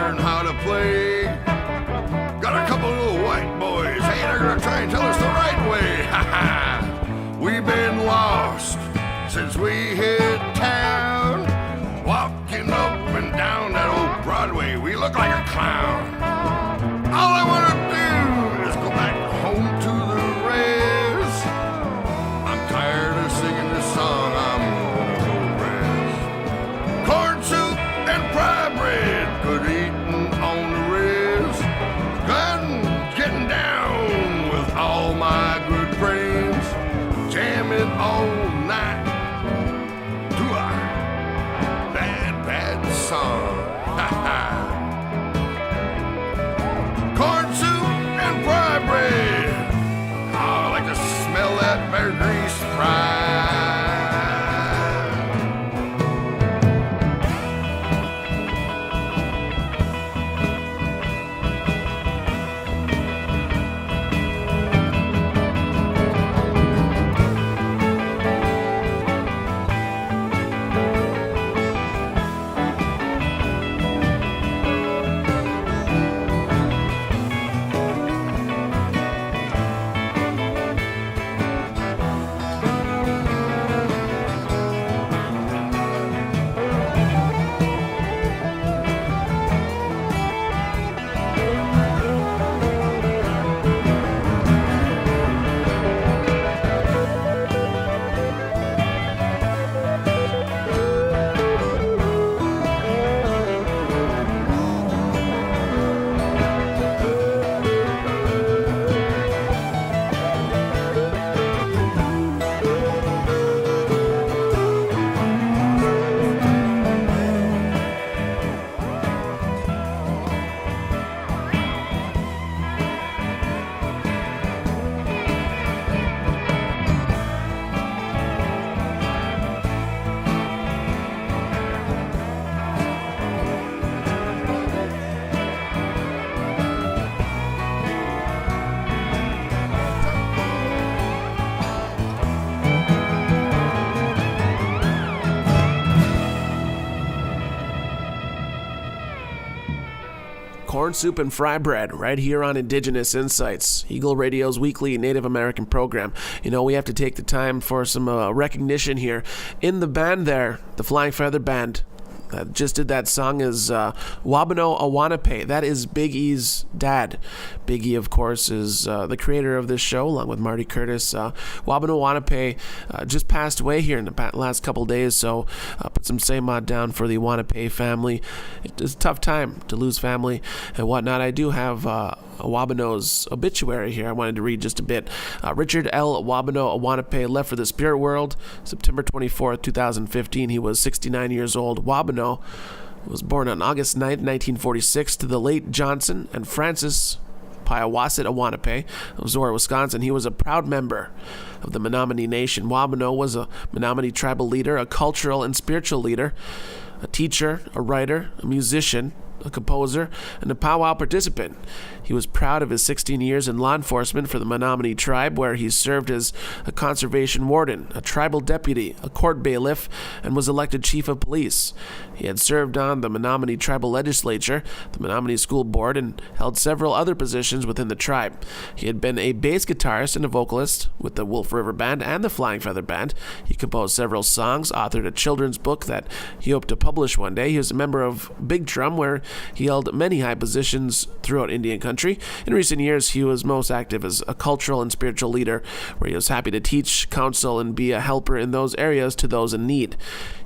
learn how to play. Got a couple little white boys, hey, they're gonna try and tell us the right way. Ha ha! We've been lost since we hit town. Walking up and down that old Broadway, we look like a clown. All I wanna do is go back home to the res. I'm tired of singing this song, I'm gonna go rest. Corn soup and fry bread, good eating on the res. Gun getting down with all my good friends. Jamming all night to a bad, bad song. Ha ha. Corn soup and fry bread. Oh, I like to smell that bear grease fry. Corn Soup and Fry Bread, right here on Indigenous Insights, Eagle Radio's weekly Native American program. You know, we have to take the time for some recognition here. In the band there, the Flying Feather Band, that just did that song is Wabano Awanape. That is Big E's dad. Big E, of course, is the creator of this show, along with Marty Curtis. Wabano Awanape just passed away here in the last couple days, so put some Saymod down for the Awanape family. It's a tough time to lose family and whatnot. I do have Wabano's obituary here. I wanted to read just a bit. Richard L. Wabano Awanape left for the spirit world September 24th, 2015. He was 69 years old. Wabano was born on August 9th, 1946 to the late Johnson and Francis Piawasit Awanape of Zora, Wisconsin. He was a proud member of the Menominee Nation. Wabano was a Menominee tribal leader, a cultural and spiritual leader, a teacher, a writer, a musician, a composer, and a powwow participant. He was proud of his 16 years in law enforcement for the Menominee tribe, where he served as a conservation warden, a tribal deputy, a court bailiff, and was elected chief of police. He had served on the Menominee tribal legislature, the Menominee school board, and held several other positions within the tribe. He had been a bass guitarist and a vocalist with the Wolf River Band and the Flying Feather Band. He composed several songs, authored a children's book that he hoped to publish one day. He was a member of Big Drum, where he held many high positions throughout Indian country. In recent years, he was most active as a cultural and spiritual leader, where he was happy to teach, counsel, and be a helper in those areas to those in need.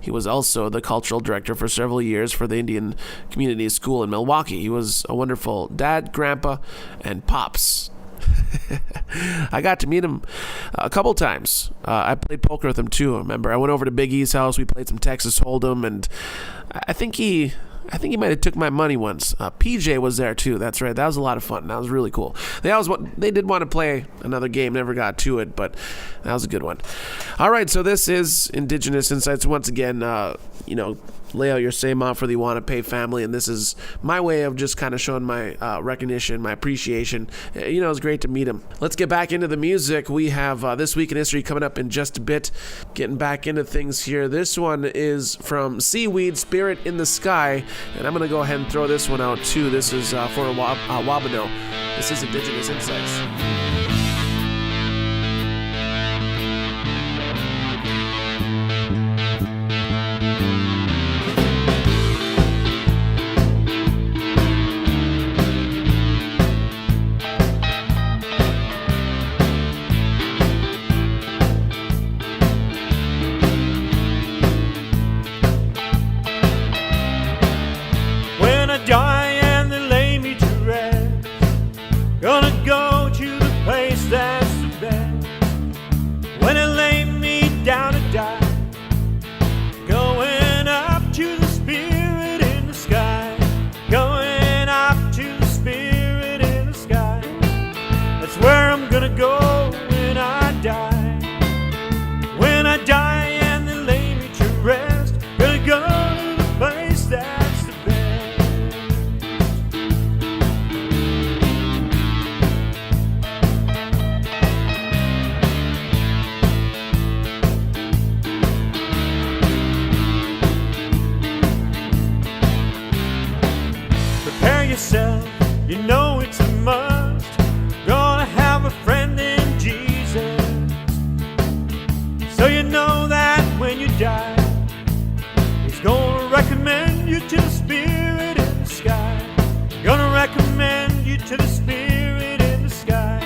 He was also the cultural director for several years for the Indian Community School in Milwaukee. He was a wonderful dad, grandpa, and pops. I got to meet him a couple times. I played poker with him too. I remember I went over to Big E's house. We played some Texas Hold'em, and I think he might have took my money once. PJ was there too. That's right. That was a lot of fun. That was really cool. They did want to play another game. Never got to it, but that was a good one. All right. So this is Indigenous Insights. Once again, lay out your same offer that you want to pay family, and this is my way of just kind of showing my recognition, my appreciation. It's great to meet him. Let's get back into the music. We have This Week in History coming up in just a bit. Getting back into things here. This one is from Seaweed, Spirit in the Sky, and I'm going to go ahead and throw this one out too. This is for Wabano. This is Indigenous Insights. Die and they lay me to rest. Gonna go to the place that's the best. When they lay me down to die, going up to the spirit in the sky. Going up to the spirit in the sky. That's where I'm gonna go when I die. When I die and they lay me to rest, gonna go to the place that's the best. Yourself, you know it's a must. Gonna have a friend in Jesus, so you know that when you die, He's gonna recommend you to the Spirit in the sky. Gonna recommend you to the Spirit in the sky.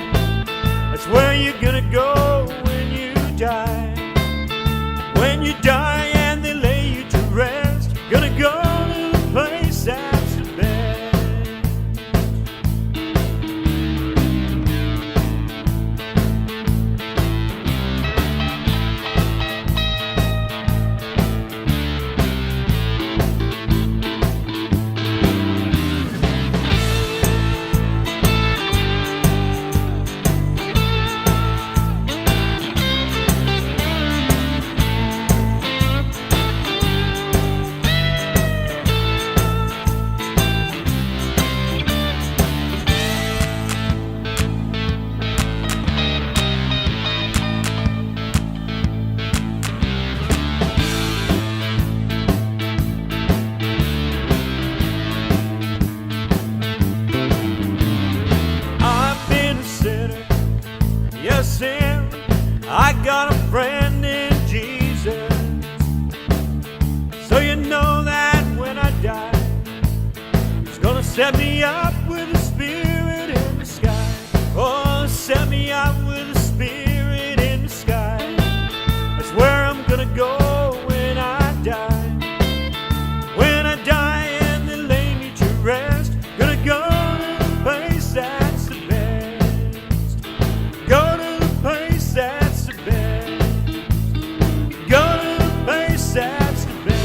That's where you're gonna go when you die. When you die and they lay you to rest, gonna go to the place that's the best. I got a friend in Jesus, so you know that when I die, He's gonna set me up with the Spirit in the sky. Oh, set me up with the Spirit in the sky. That's where I'm gonna go when I die. When I die and they lay me to rest, gonna go to the place that's the best. Go to the place that's the best. Go to the place that's the best.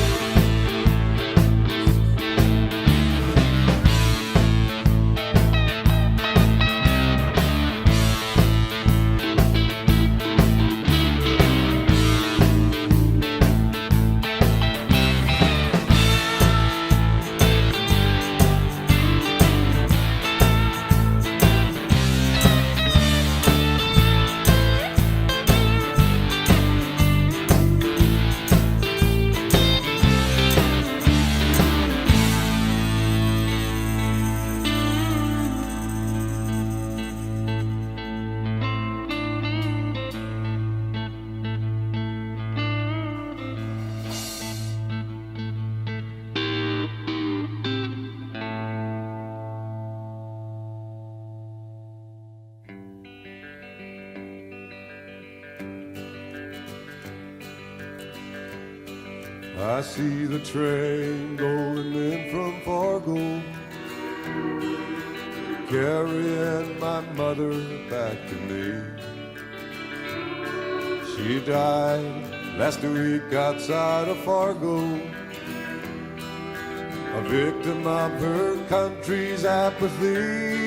I see the train going in from Fargo, carrying my mother back to me. She died last week outside of Fargo, a victim of her country's apathy.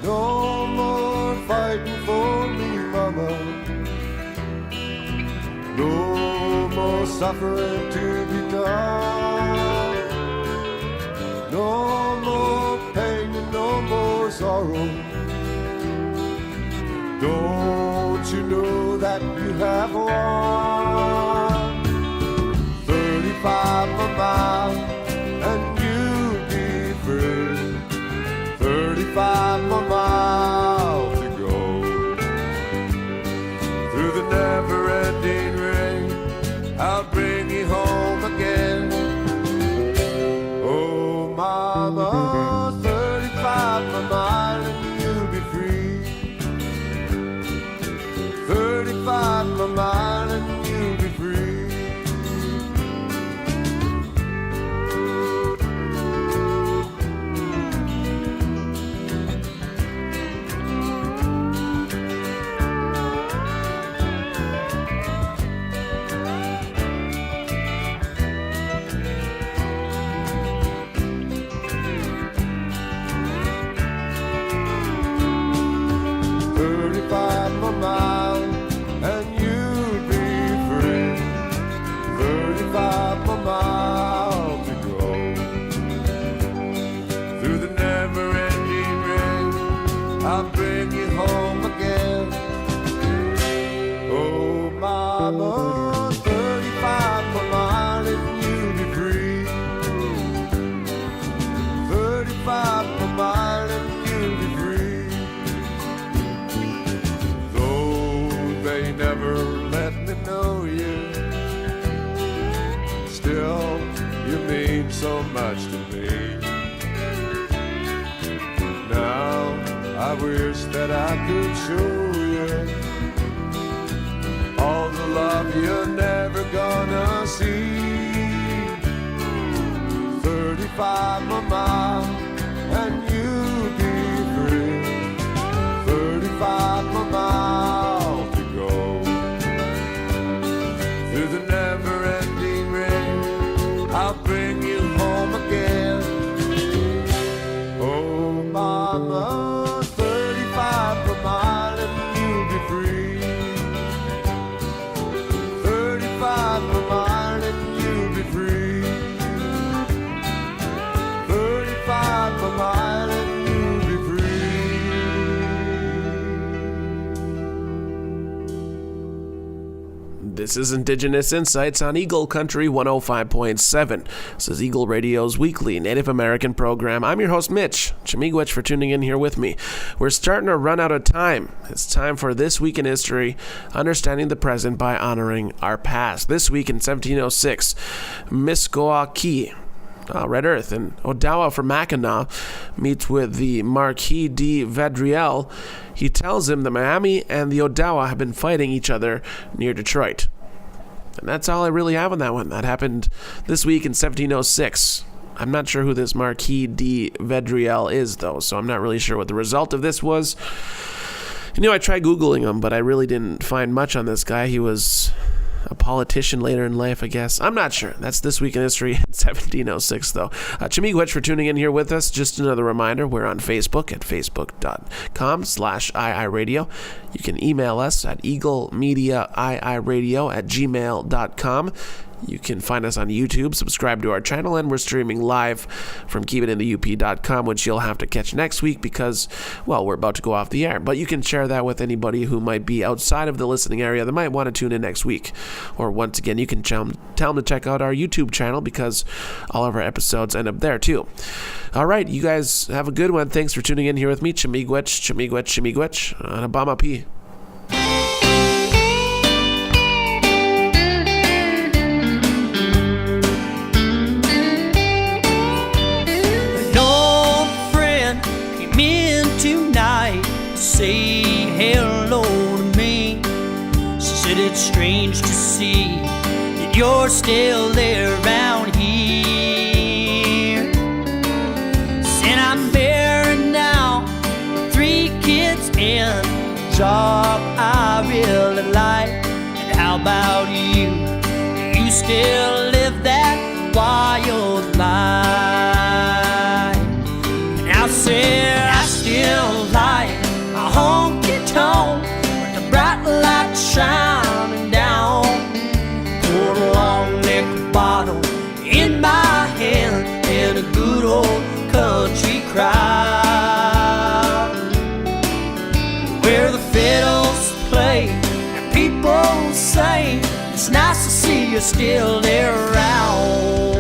No more fighting for me, mama. No more suffering to be done. No more pain and no more sorrow. Don't you know that you have won? 35 more miles and you'll be free. 35 more miles to go through the never-ending rain. I'll bring you home again. Oh, mama, 35 more miles and you'll be free. 35 more miles and you'll be free. 35 more miles and you'll be free. 35 more miles to go through the never-ending rain. I'll bring you home again. Oh, mama, 35 more miles and you'll be free. 35 more miles and you'll be free. They never let me know you. Still, you mean so much to me. Now, I wish that I could show you all the love you're never gonna see. 35 more miles and you'll be free. 35 more miles through the never-ending rain. I'll bring you home again. Oh, mama, 35 more miles and you'll be free. 35 more miles and you'll be free. 35 more miles and you'll be free. This is Indigenous Insights on Eagle Country 105.7. This is Eagle Radio's weekly Native American program. I'm your host, Mitch. Miigwech for tuning in here with me. We're starting to run out of time. It's time for This Week in History, understanding the present by honoring our past. This week in 1706, Miigwech, Red Earth, and Odawa from Mackinac meets with the Marquis de Vaudreuil. He tells him the Miami and the Odawa have been fighting each other near Detroit. And that's all I really have on that one. That happened this week in 1706. I'm not sure who this Marquis de Vaudreuil is, though, so I'm not really sure what the result of this was. You know, I tried Googling him, but I really didn't find much on this guy. He was a politician later in life, I guess. I'm not sure. That's This Week in History in 1706, though. Miigwech for tuning in here with us. Just another reminder, we're on Facebook at facebook.com/iiradio. You can email us at eaglemediaiiradio@gmail.com. You can find us on YouTube, subscribe to our channel, and we're streaming live from keepitinthe.up.com, which you'll have to catch next week because, well, we're about to go off the air. But you can share that with anybody who might be outside of the listening area that might want to tune in next week. Or once again, you can tell them to check out our YouTube channel because all of our episodes end up there too. All right, you guys have a good one. Thanks for tuning in here with me. Miigwech on Obama P. Say hello to me. She said it's strange to see that you're still there around here. Said I'm married now, 3 kids and a job I really like. And how about you? Do you still live that wild life? And I said I still like a honky-tonk with the bright light shining down. For a long crowd, where the fiddles play and people say it's nice to see you still there around.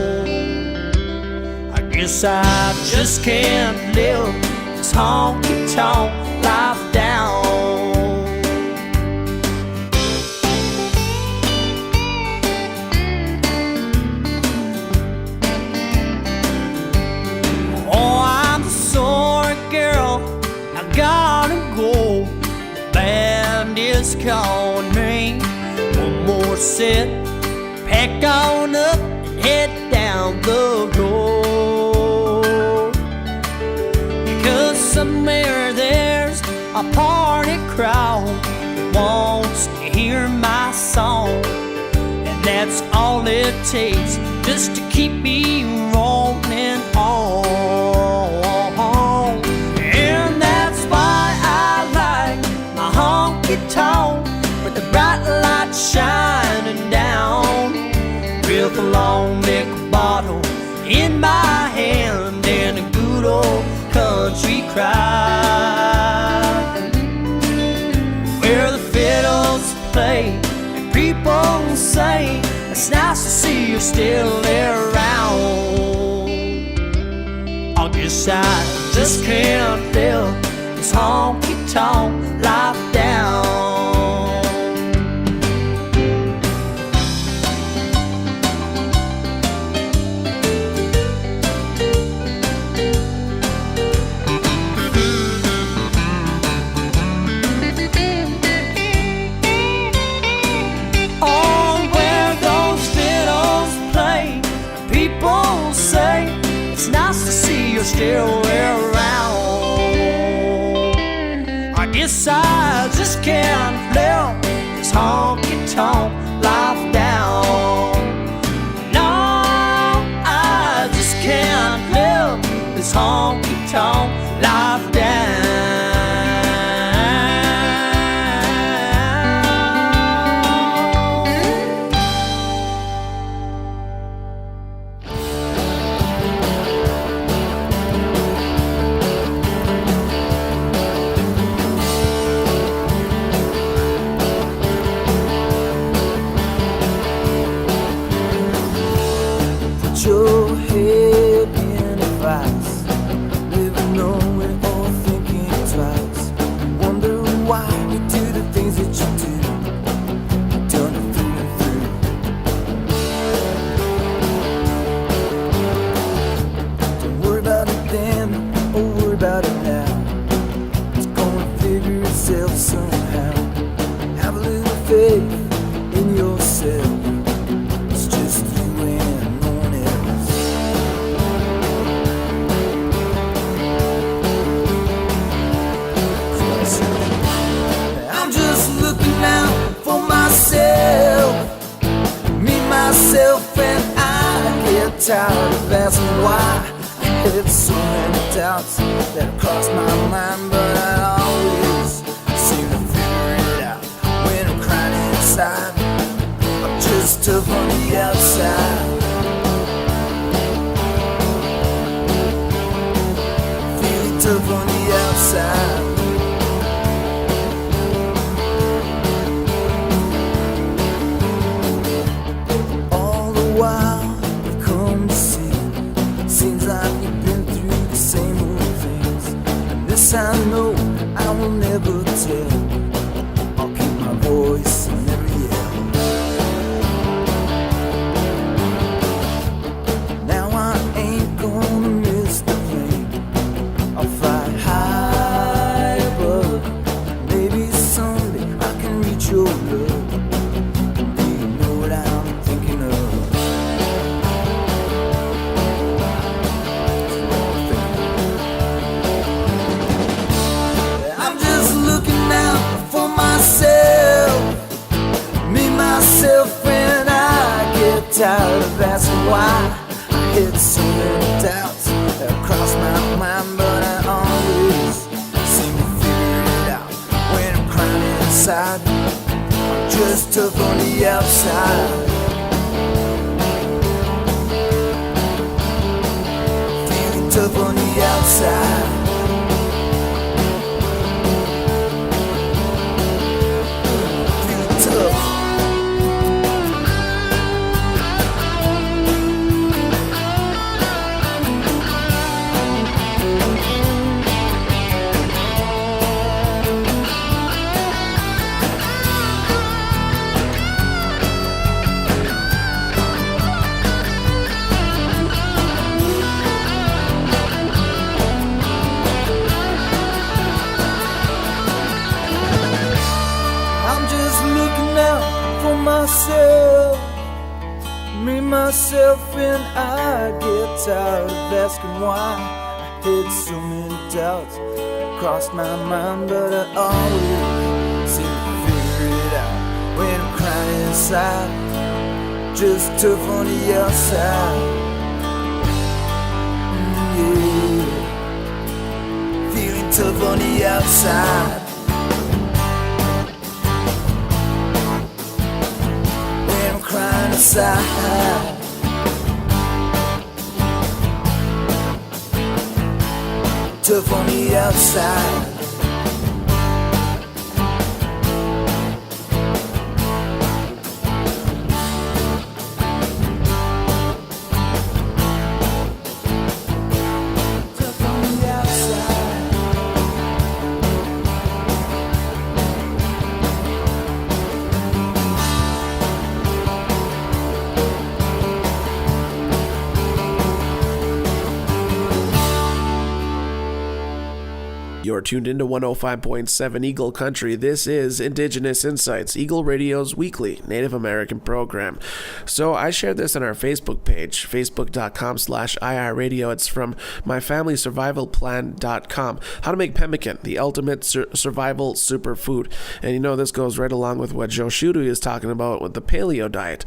I guess I just can't live this honky-tonk life down. Oh, I'm sorry, girl, I gotta go. The band is calling me. One more set, pack on up and head down the road. Because somewhere there's a party crowd that wants to hear my song, and that's all it takes just to keep me rolling on. And that's why I like my honky-tonk with the bright light shining down, with a long neck bottle in my hand and a good old country crowd, where the fiddles play and people say it's nice to see you still there around. I guess I just can't live this honky-tonk life down. You're still around. I guess I just can't live this honky-tonk life down. No, I just can't live this honky-tonk life down. Your head in a vice, living on it or thinking twice, wondering why you do the things that you do. You've done it through and through. Don't worry about it then, or worry about it now. It's gonna figure itself somehow. Have a little faith in yourself. It's just you and myself, and I get tired of asking why. I had so many doubts that crossed my mind, but I always seem to figure it out when I'm crying inside. I'm just tough on the outside, feeling tough on the outside. I know I will never tell. I'll keep my voice and never yell. Now I ain't gonna miss the plane. I'll fly high above. Maybe someday I can reach your love. Do you know what I'm thinking of? Myself, when I get tired of asking why. I had so many doubts that cross my mind, but I always seem to figure it out when I'm crying inside. I'm just tough on the outside, feeling tough on the outside. Feeling tough. Myself, me, myself, and I get tired of asking why. I had so many doubts crossed my mind, but I always seem to figure it out when I'm crying inside, just tough on the outside. Yeah, feeling tough on the outside. Crying inside, tough on the outside. You're tuned into 105.7 Eagle Country. This is Indigenous Insights, Eagle Radio's weekly Native American program. So I shared this on our Facebook page, facebook.com/iiradio. It's from myfamilysurvivalplan.com. How to make pemmican, the ultimate survival superfood. And you know, this goes right along with what Joe Shudu is talking about with the paleo diet.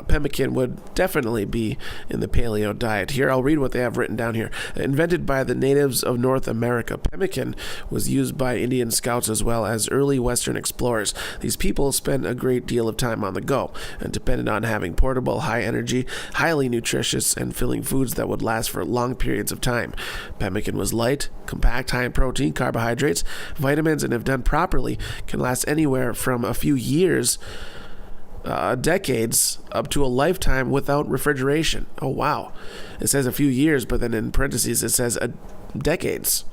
Pemmican would definitely be in the paleo diet. Here, I'll read what they have written down here. Invented by the natives of North America, pemmican was used by Indian scouts as well as early Western explorers. These people spent a great deal of time on the go and depended on having portable, high-energy, highly nutritious, and filling foods that would last for long periods of time. Pemmican was light, compact, high in protein, carbohydrates, vitamins, and if done properly, can last anywhere from a few years, decades, up to a lifetime without refrigeration. Oh, wow. It says a few years, but then in parentheses it says decades.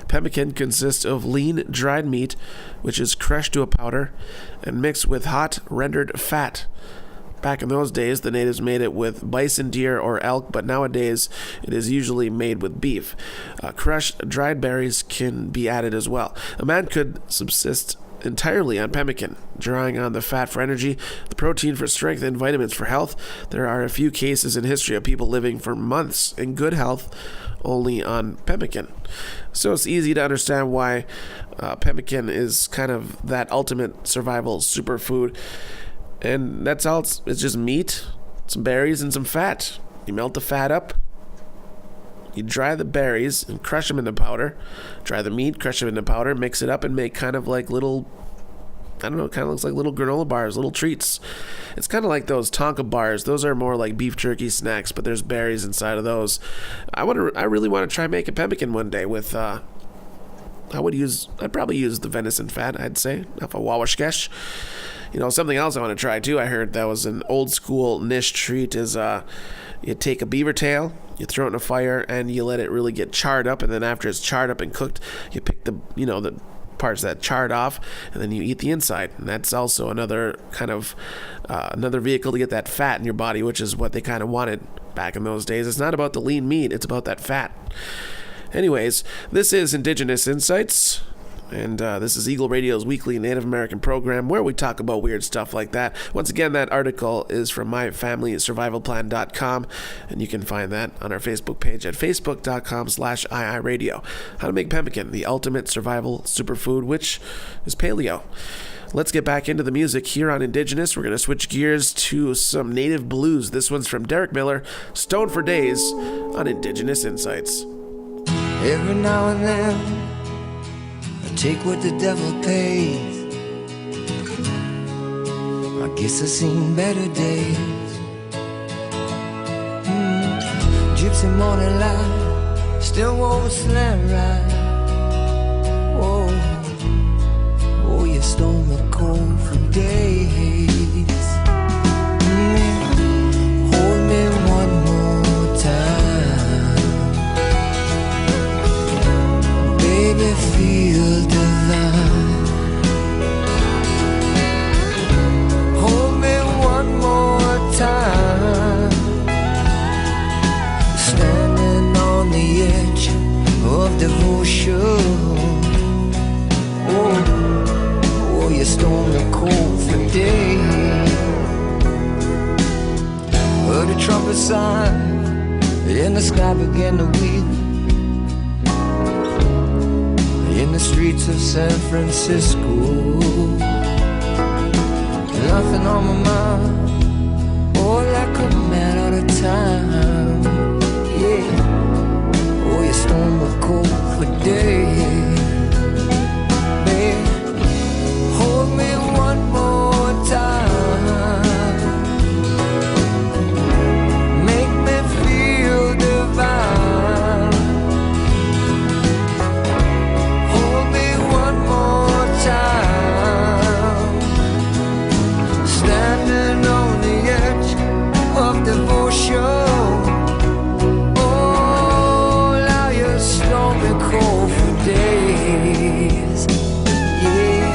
Pemmican consists of lean, dried meat, which is crushed to a powder and mixed with hot, rendered fat. Back in those days, the natives made it with bison, deer, or elk, but nowadays it is usually made with beef. Crushed dried berries can be added as well. A man could subsist entirely on pemmican, drawing on the fat for energy, the protein for strength, and vitamins for health. There are a few cases in history of people living for months in good health only on pemmican. So it's easy to understand why pemmican is kind of that ultimate survival superfood. And that's all. It's just meat, some berries, and some fat. You melt the fat up, you dry the berries and crush them into powder, dry the meat, crush them into powder, mix it up, and make kind of like little, I don't know, it kind of looks like little granola bars, little treats. It's kind of like those Tonka bars. Those are more like beef jerky snacks, but there's berries inside of those. I really want to try making pemmican one day with, I'd probably use the venison fat, I'd say, off a Wawashkesh. You know, something else I want to try too, I heard that was an old school niche treat is, you take a beaver tail, you throw it in a fire, and you let it really get charred up, and then after it's charred up and cooked, you pick the parts that charred off, and then you eat the inside. And that's also another kind of another vehicle to get that fat in your body, which is what they kind of wanted back in those days. It's not about the lean meat, it's about that fat. Anyways, this is Indigenous Insights, and this is Eagle Radio's weekly Native American program where we talk about weird stuff like that. Once again, that article is from myfamilysurvivalplan.com, and you can find that on our Facebook page at facebook.com/iiradio. How to make pemmican, the ultimate survival superfood, which is paleo. Let's get back into the music here on Indigenous. We're going to switch gears to some native blues. This one's from Derek Miller, Stone for Days, on Indigenous Insights. Every now and then I take what the devil pays. I guess I've seen better days. Gypsy morning light still won't sled ride. Whoa, oh, you stole me cold for days. Hold me one more time, baby, feel divine. Hold me one more time, standing on the edge of devotion. Oh, oh, you stole me cold for days. Heard a trumpet sign, and the sky began to weep. In the streets of San Francisco, nothing on my mind, oh, like a man out of time. Yeah, oh, you stole me cold for days. Babe, hold me one more time, make me feel divine. Hold me one more time, standing on the edge of devotion. Oh, now you stole me cold for days. Yeah.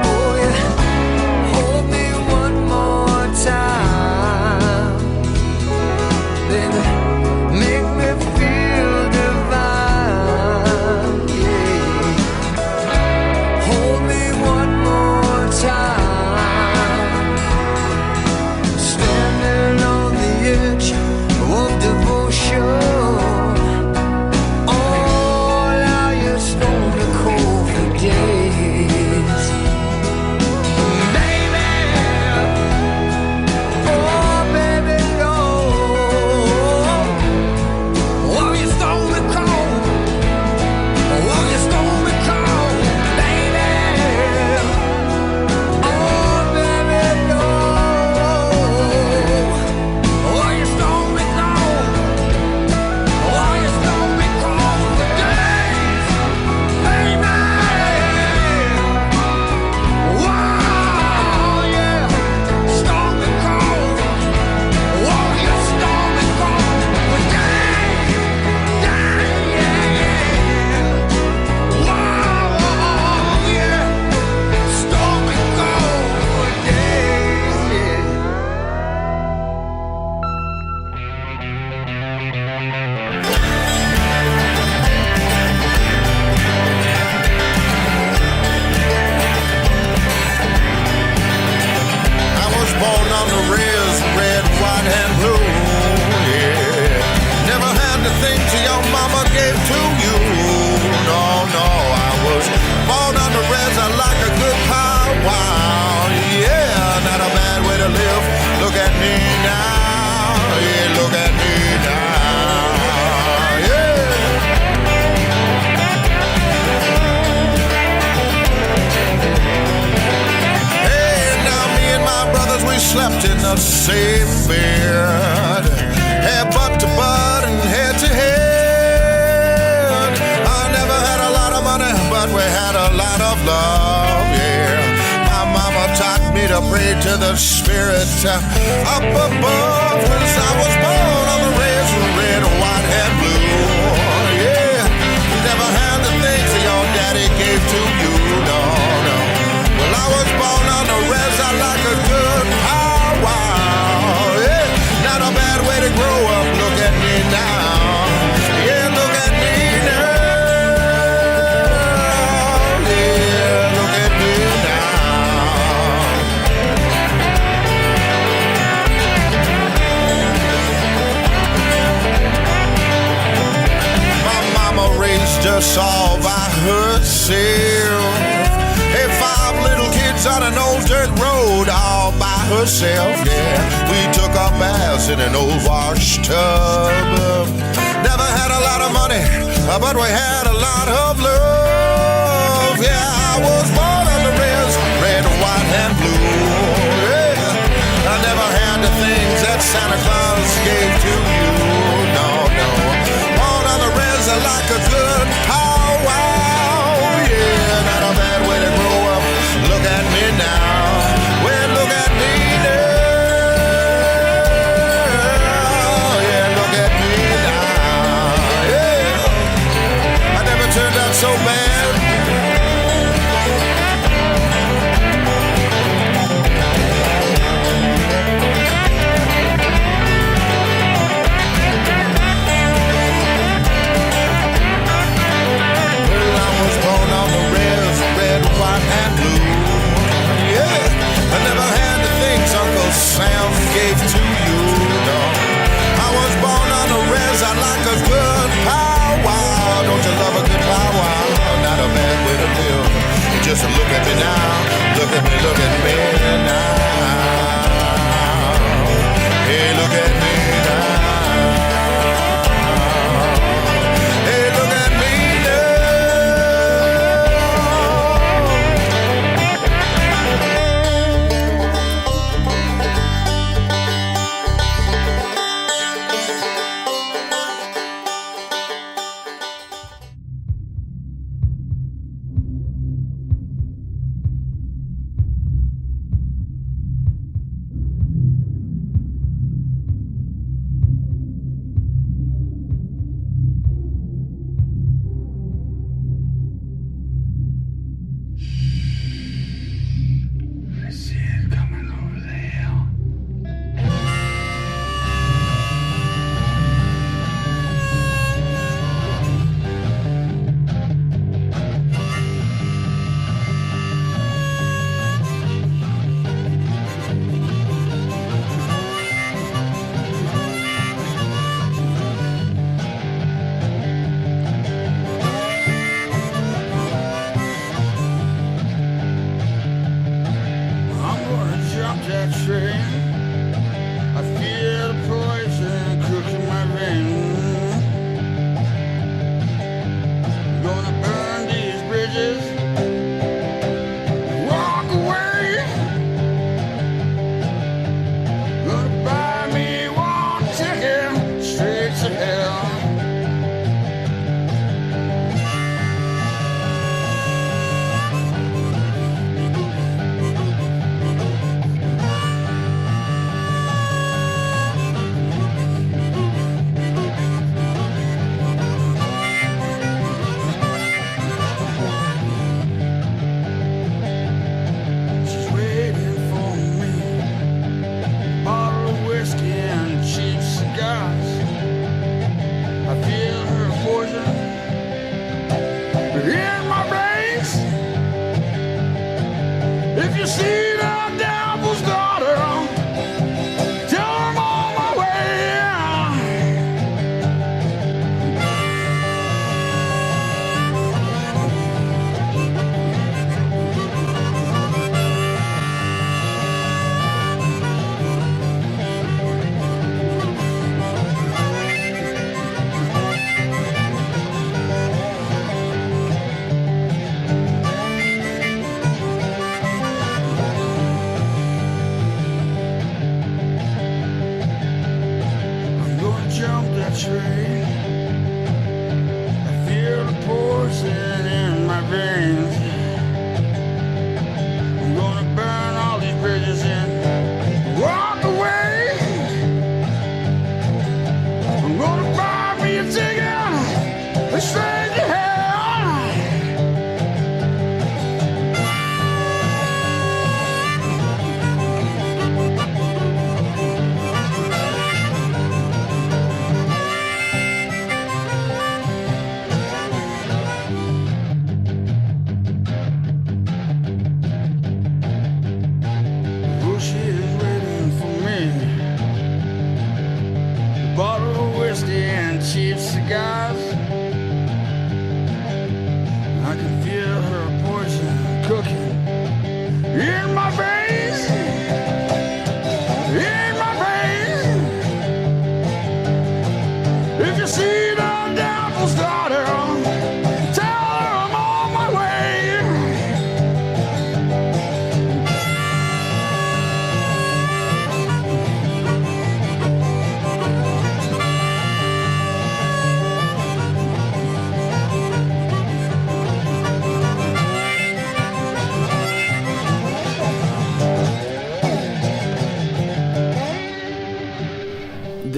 Oh, yeah. Hold me one more time, baby, make me feel divine. Yeah. Hold me one more time, standing on the edge of devotion. Oh, now you stole me cold for days. Baby, oh, baby, no. Oh, you stole me cold. Oh, you stole me cold, baby. Oh, baby, no. Oh, you stole me cold. Oh, you stole me cold for days, baby. Wow, yeah, stole me cold. Oh, you stole me cold for days, yeah, yeah. Wow, yeah, stole me cold for days, yeah. I was born on the rails, red, white, and blue. Yeah. Never had the things your mama gave to you. No, no, I was born on the rails. I like a good powwow. Yeah, not a bad way to live. Look at me now. Yeah, look at me now. Yeah. Hey, now me and my brothers, we slept in the same bed, head butt to butt and head to head. I never had a lot of money, but we had a lot of love, yeah. My mama taught me to pray to the spirit up above, 'cause I was born on the rails, red, white, and blue, yeah. Never had the things that your daddy gave to you, no, no. Well, I was born on the rails, I like a good powwow, yeah. Not a bad way to grow up, look at me now. Yeah, look at me now. Yeah, look at me now. My mama raised us all by herself. Hey, 5 little kids kids on an old dirt road all by herself, yeah. We took our baths in an old wash tub. Never had a lot of money, but we had a lot of love. Yeah, I was born on the red, white, and blue. Yeah. I never had the things that Santa Claus gave to you. No, no. Born on the res like a good powwow. Yeah, not a bad way to grow up. Look at me now. Well, look at me now. Yeah, look at me now. Yeah. I never turned out so bad. Sam gave to you, no. I was born on a res, I like a good powwow. Don't you love a good powwow? Not a bad way to live. Just look at me now, look at me now. Hey, look at me now. Hey, look at me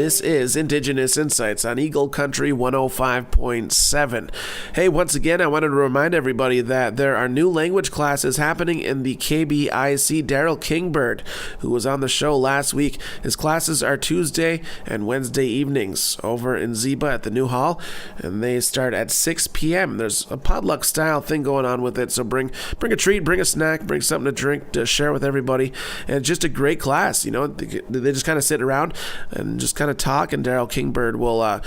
This is Indigenous Insights on Eagle Country 105.7. Hey, once again, I wanted to remind everybody that there are new language classes happening in the KBIC. Daryl Kingbird, who was on the show last week, his classes are Tuesday and Wednesday evenings over in Ziba at the New Hall, and they start at 6 p.m. There's a potluck style thing going on with it, so bring a treat, bring a snack, bring something to drink to share with everybody, and it's just a great class. You know, they just kind of sit around and just kind of talk, and Daryl Kingbird will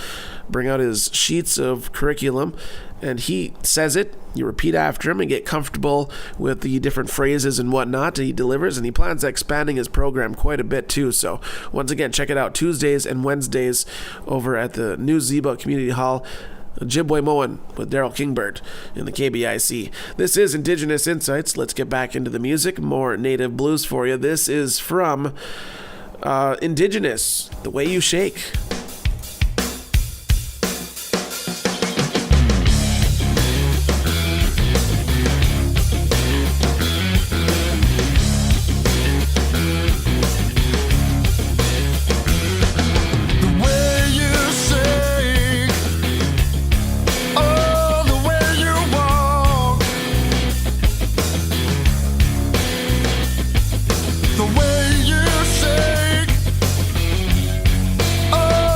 bring out his sheets of curriculum, and he says it, you repeat after him and get comfortable with the different phrases and whatnot that he delivers, and he plans on expanding his program quite a bit too. So once again, check it out Tuesdays and Wednesdays over at the New Ziba Community Hall. Jibway Moen with Daryl Kingbird in the KBIC. This is Indigenous Insights. Let's get back into the music. More native blues for you. This is from Indigenous, The Way You Shake. The way you shake, oh.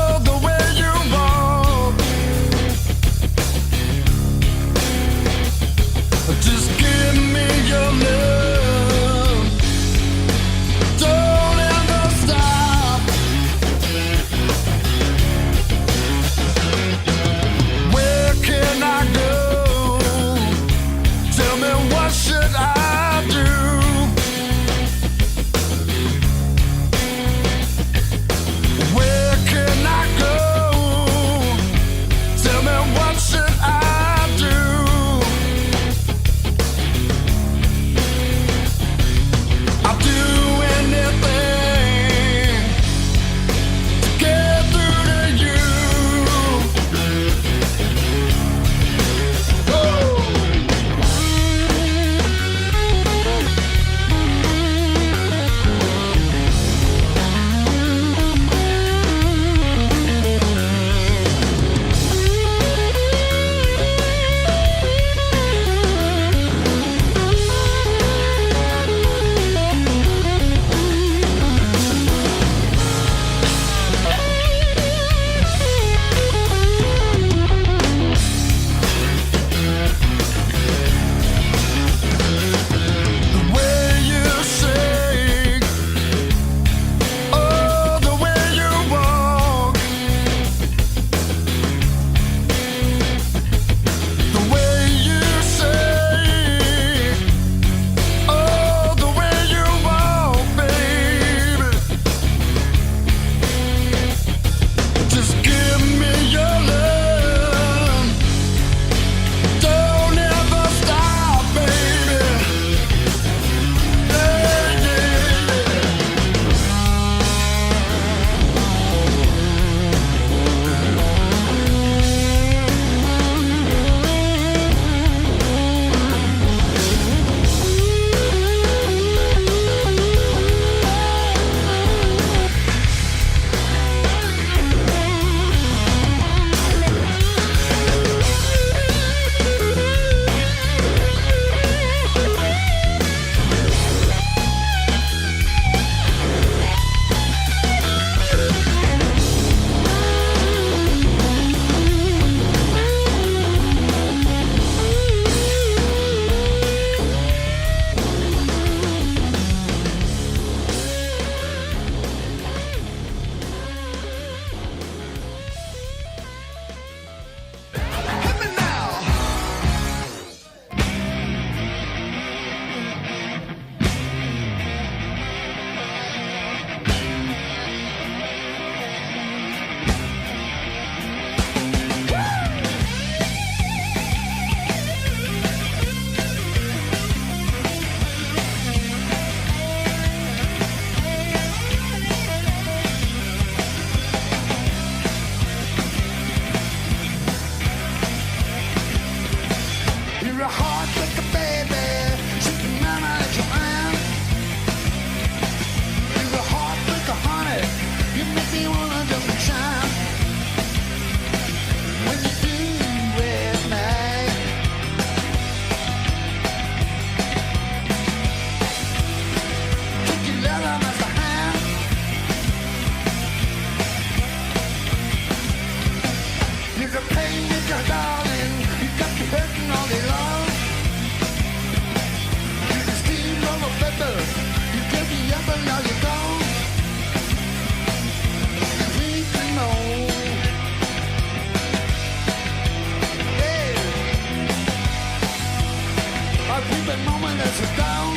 ain't get your darling, you got me hurting all day long. You can steal all the feathers, you get me up and now you're gone. Please be known. Yeah. Our people moment that's us down.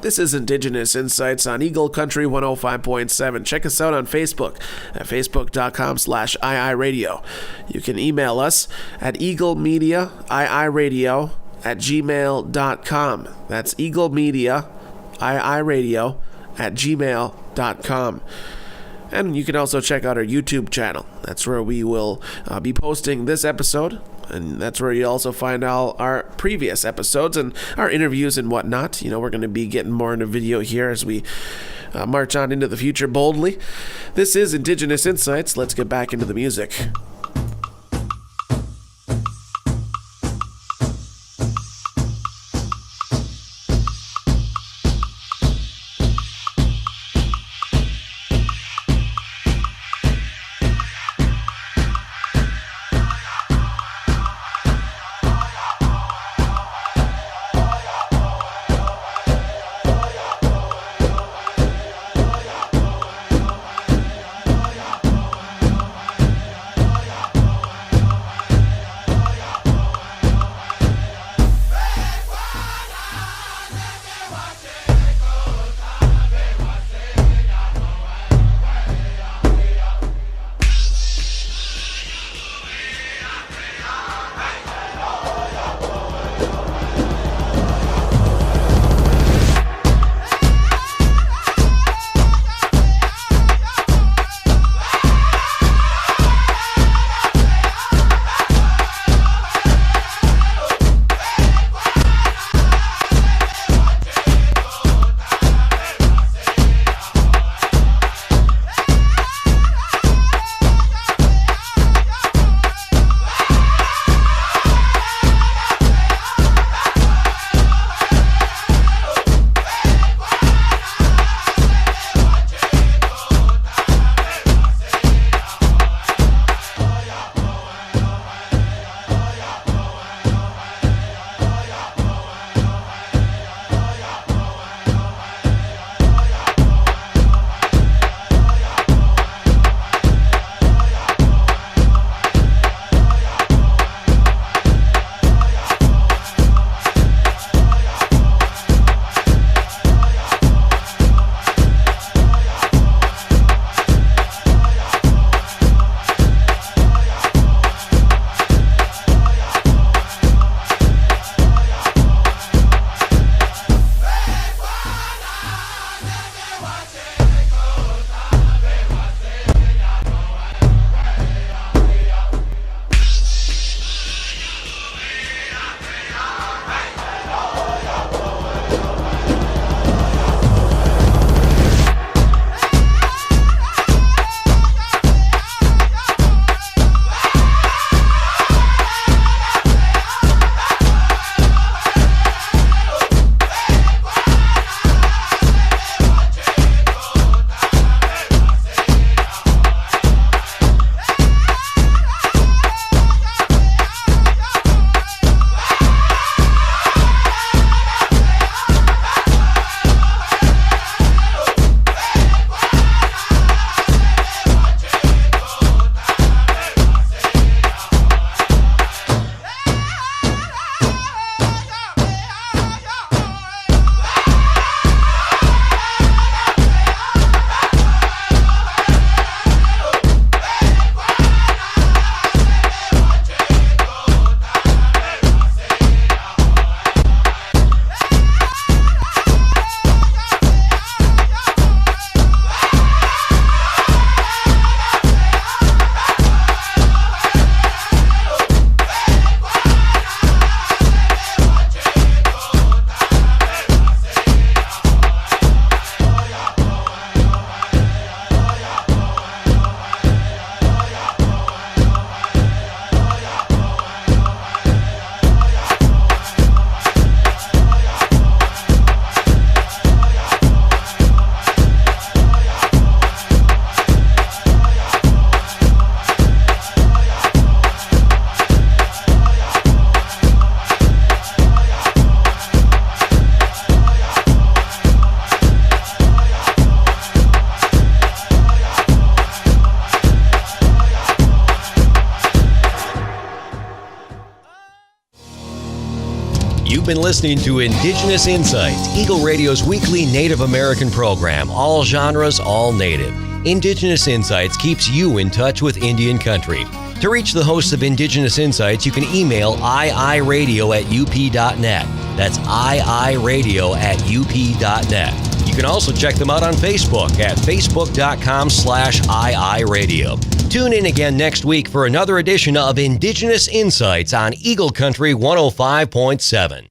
This is Indigenous Insights on Eagle Country 105.7. Check us out on Facebook at facebook.com/iiradio. You can email us at eaglemediaiiradio@gmail.com. That's eaglemediaiiradio@gmail.com. And you can also check out our YouTube channel. That's where we will be posting this episode. And that's where you also find all our previous episodes and our interviews and whatnot. You know, we're going to be getting more into video here as we march on into the future boldly. This is Indigenous Insights. Let's get back into the music. You've been listening to Indigenous Insights, Eagle Radio's weekly Native American program. All genres, all Native. Indigenous Insights keeps you in touch with Indian country. To reach the hosts of Indigenous Insights, you can email iiradio@up.net. That's iiradio@up.net. You can also check them out on Facebook at facebook.com/iiradio. Tune in again next week for another edition of Indigenous Insights on Eagle Country 105.7.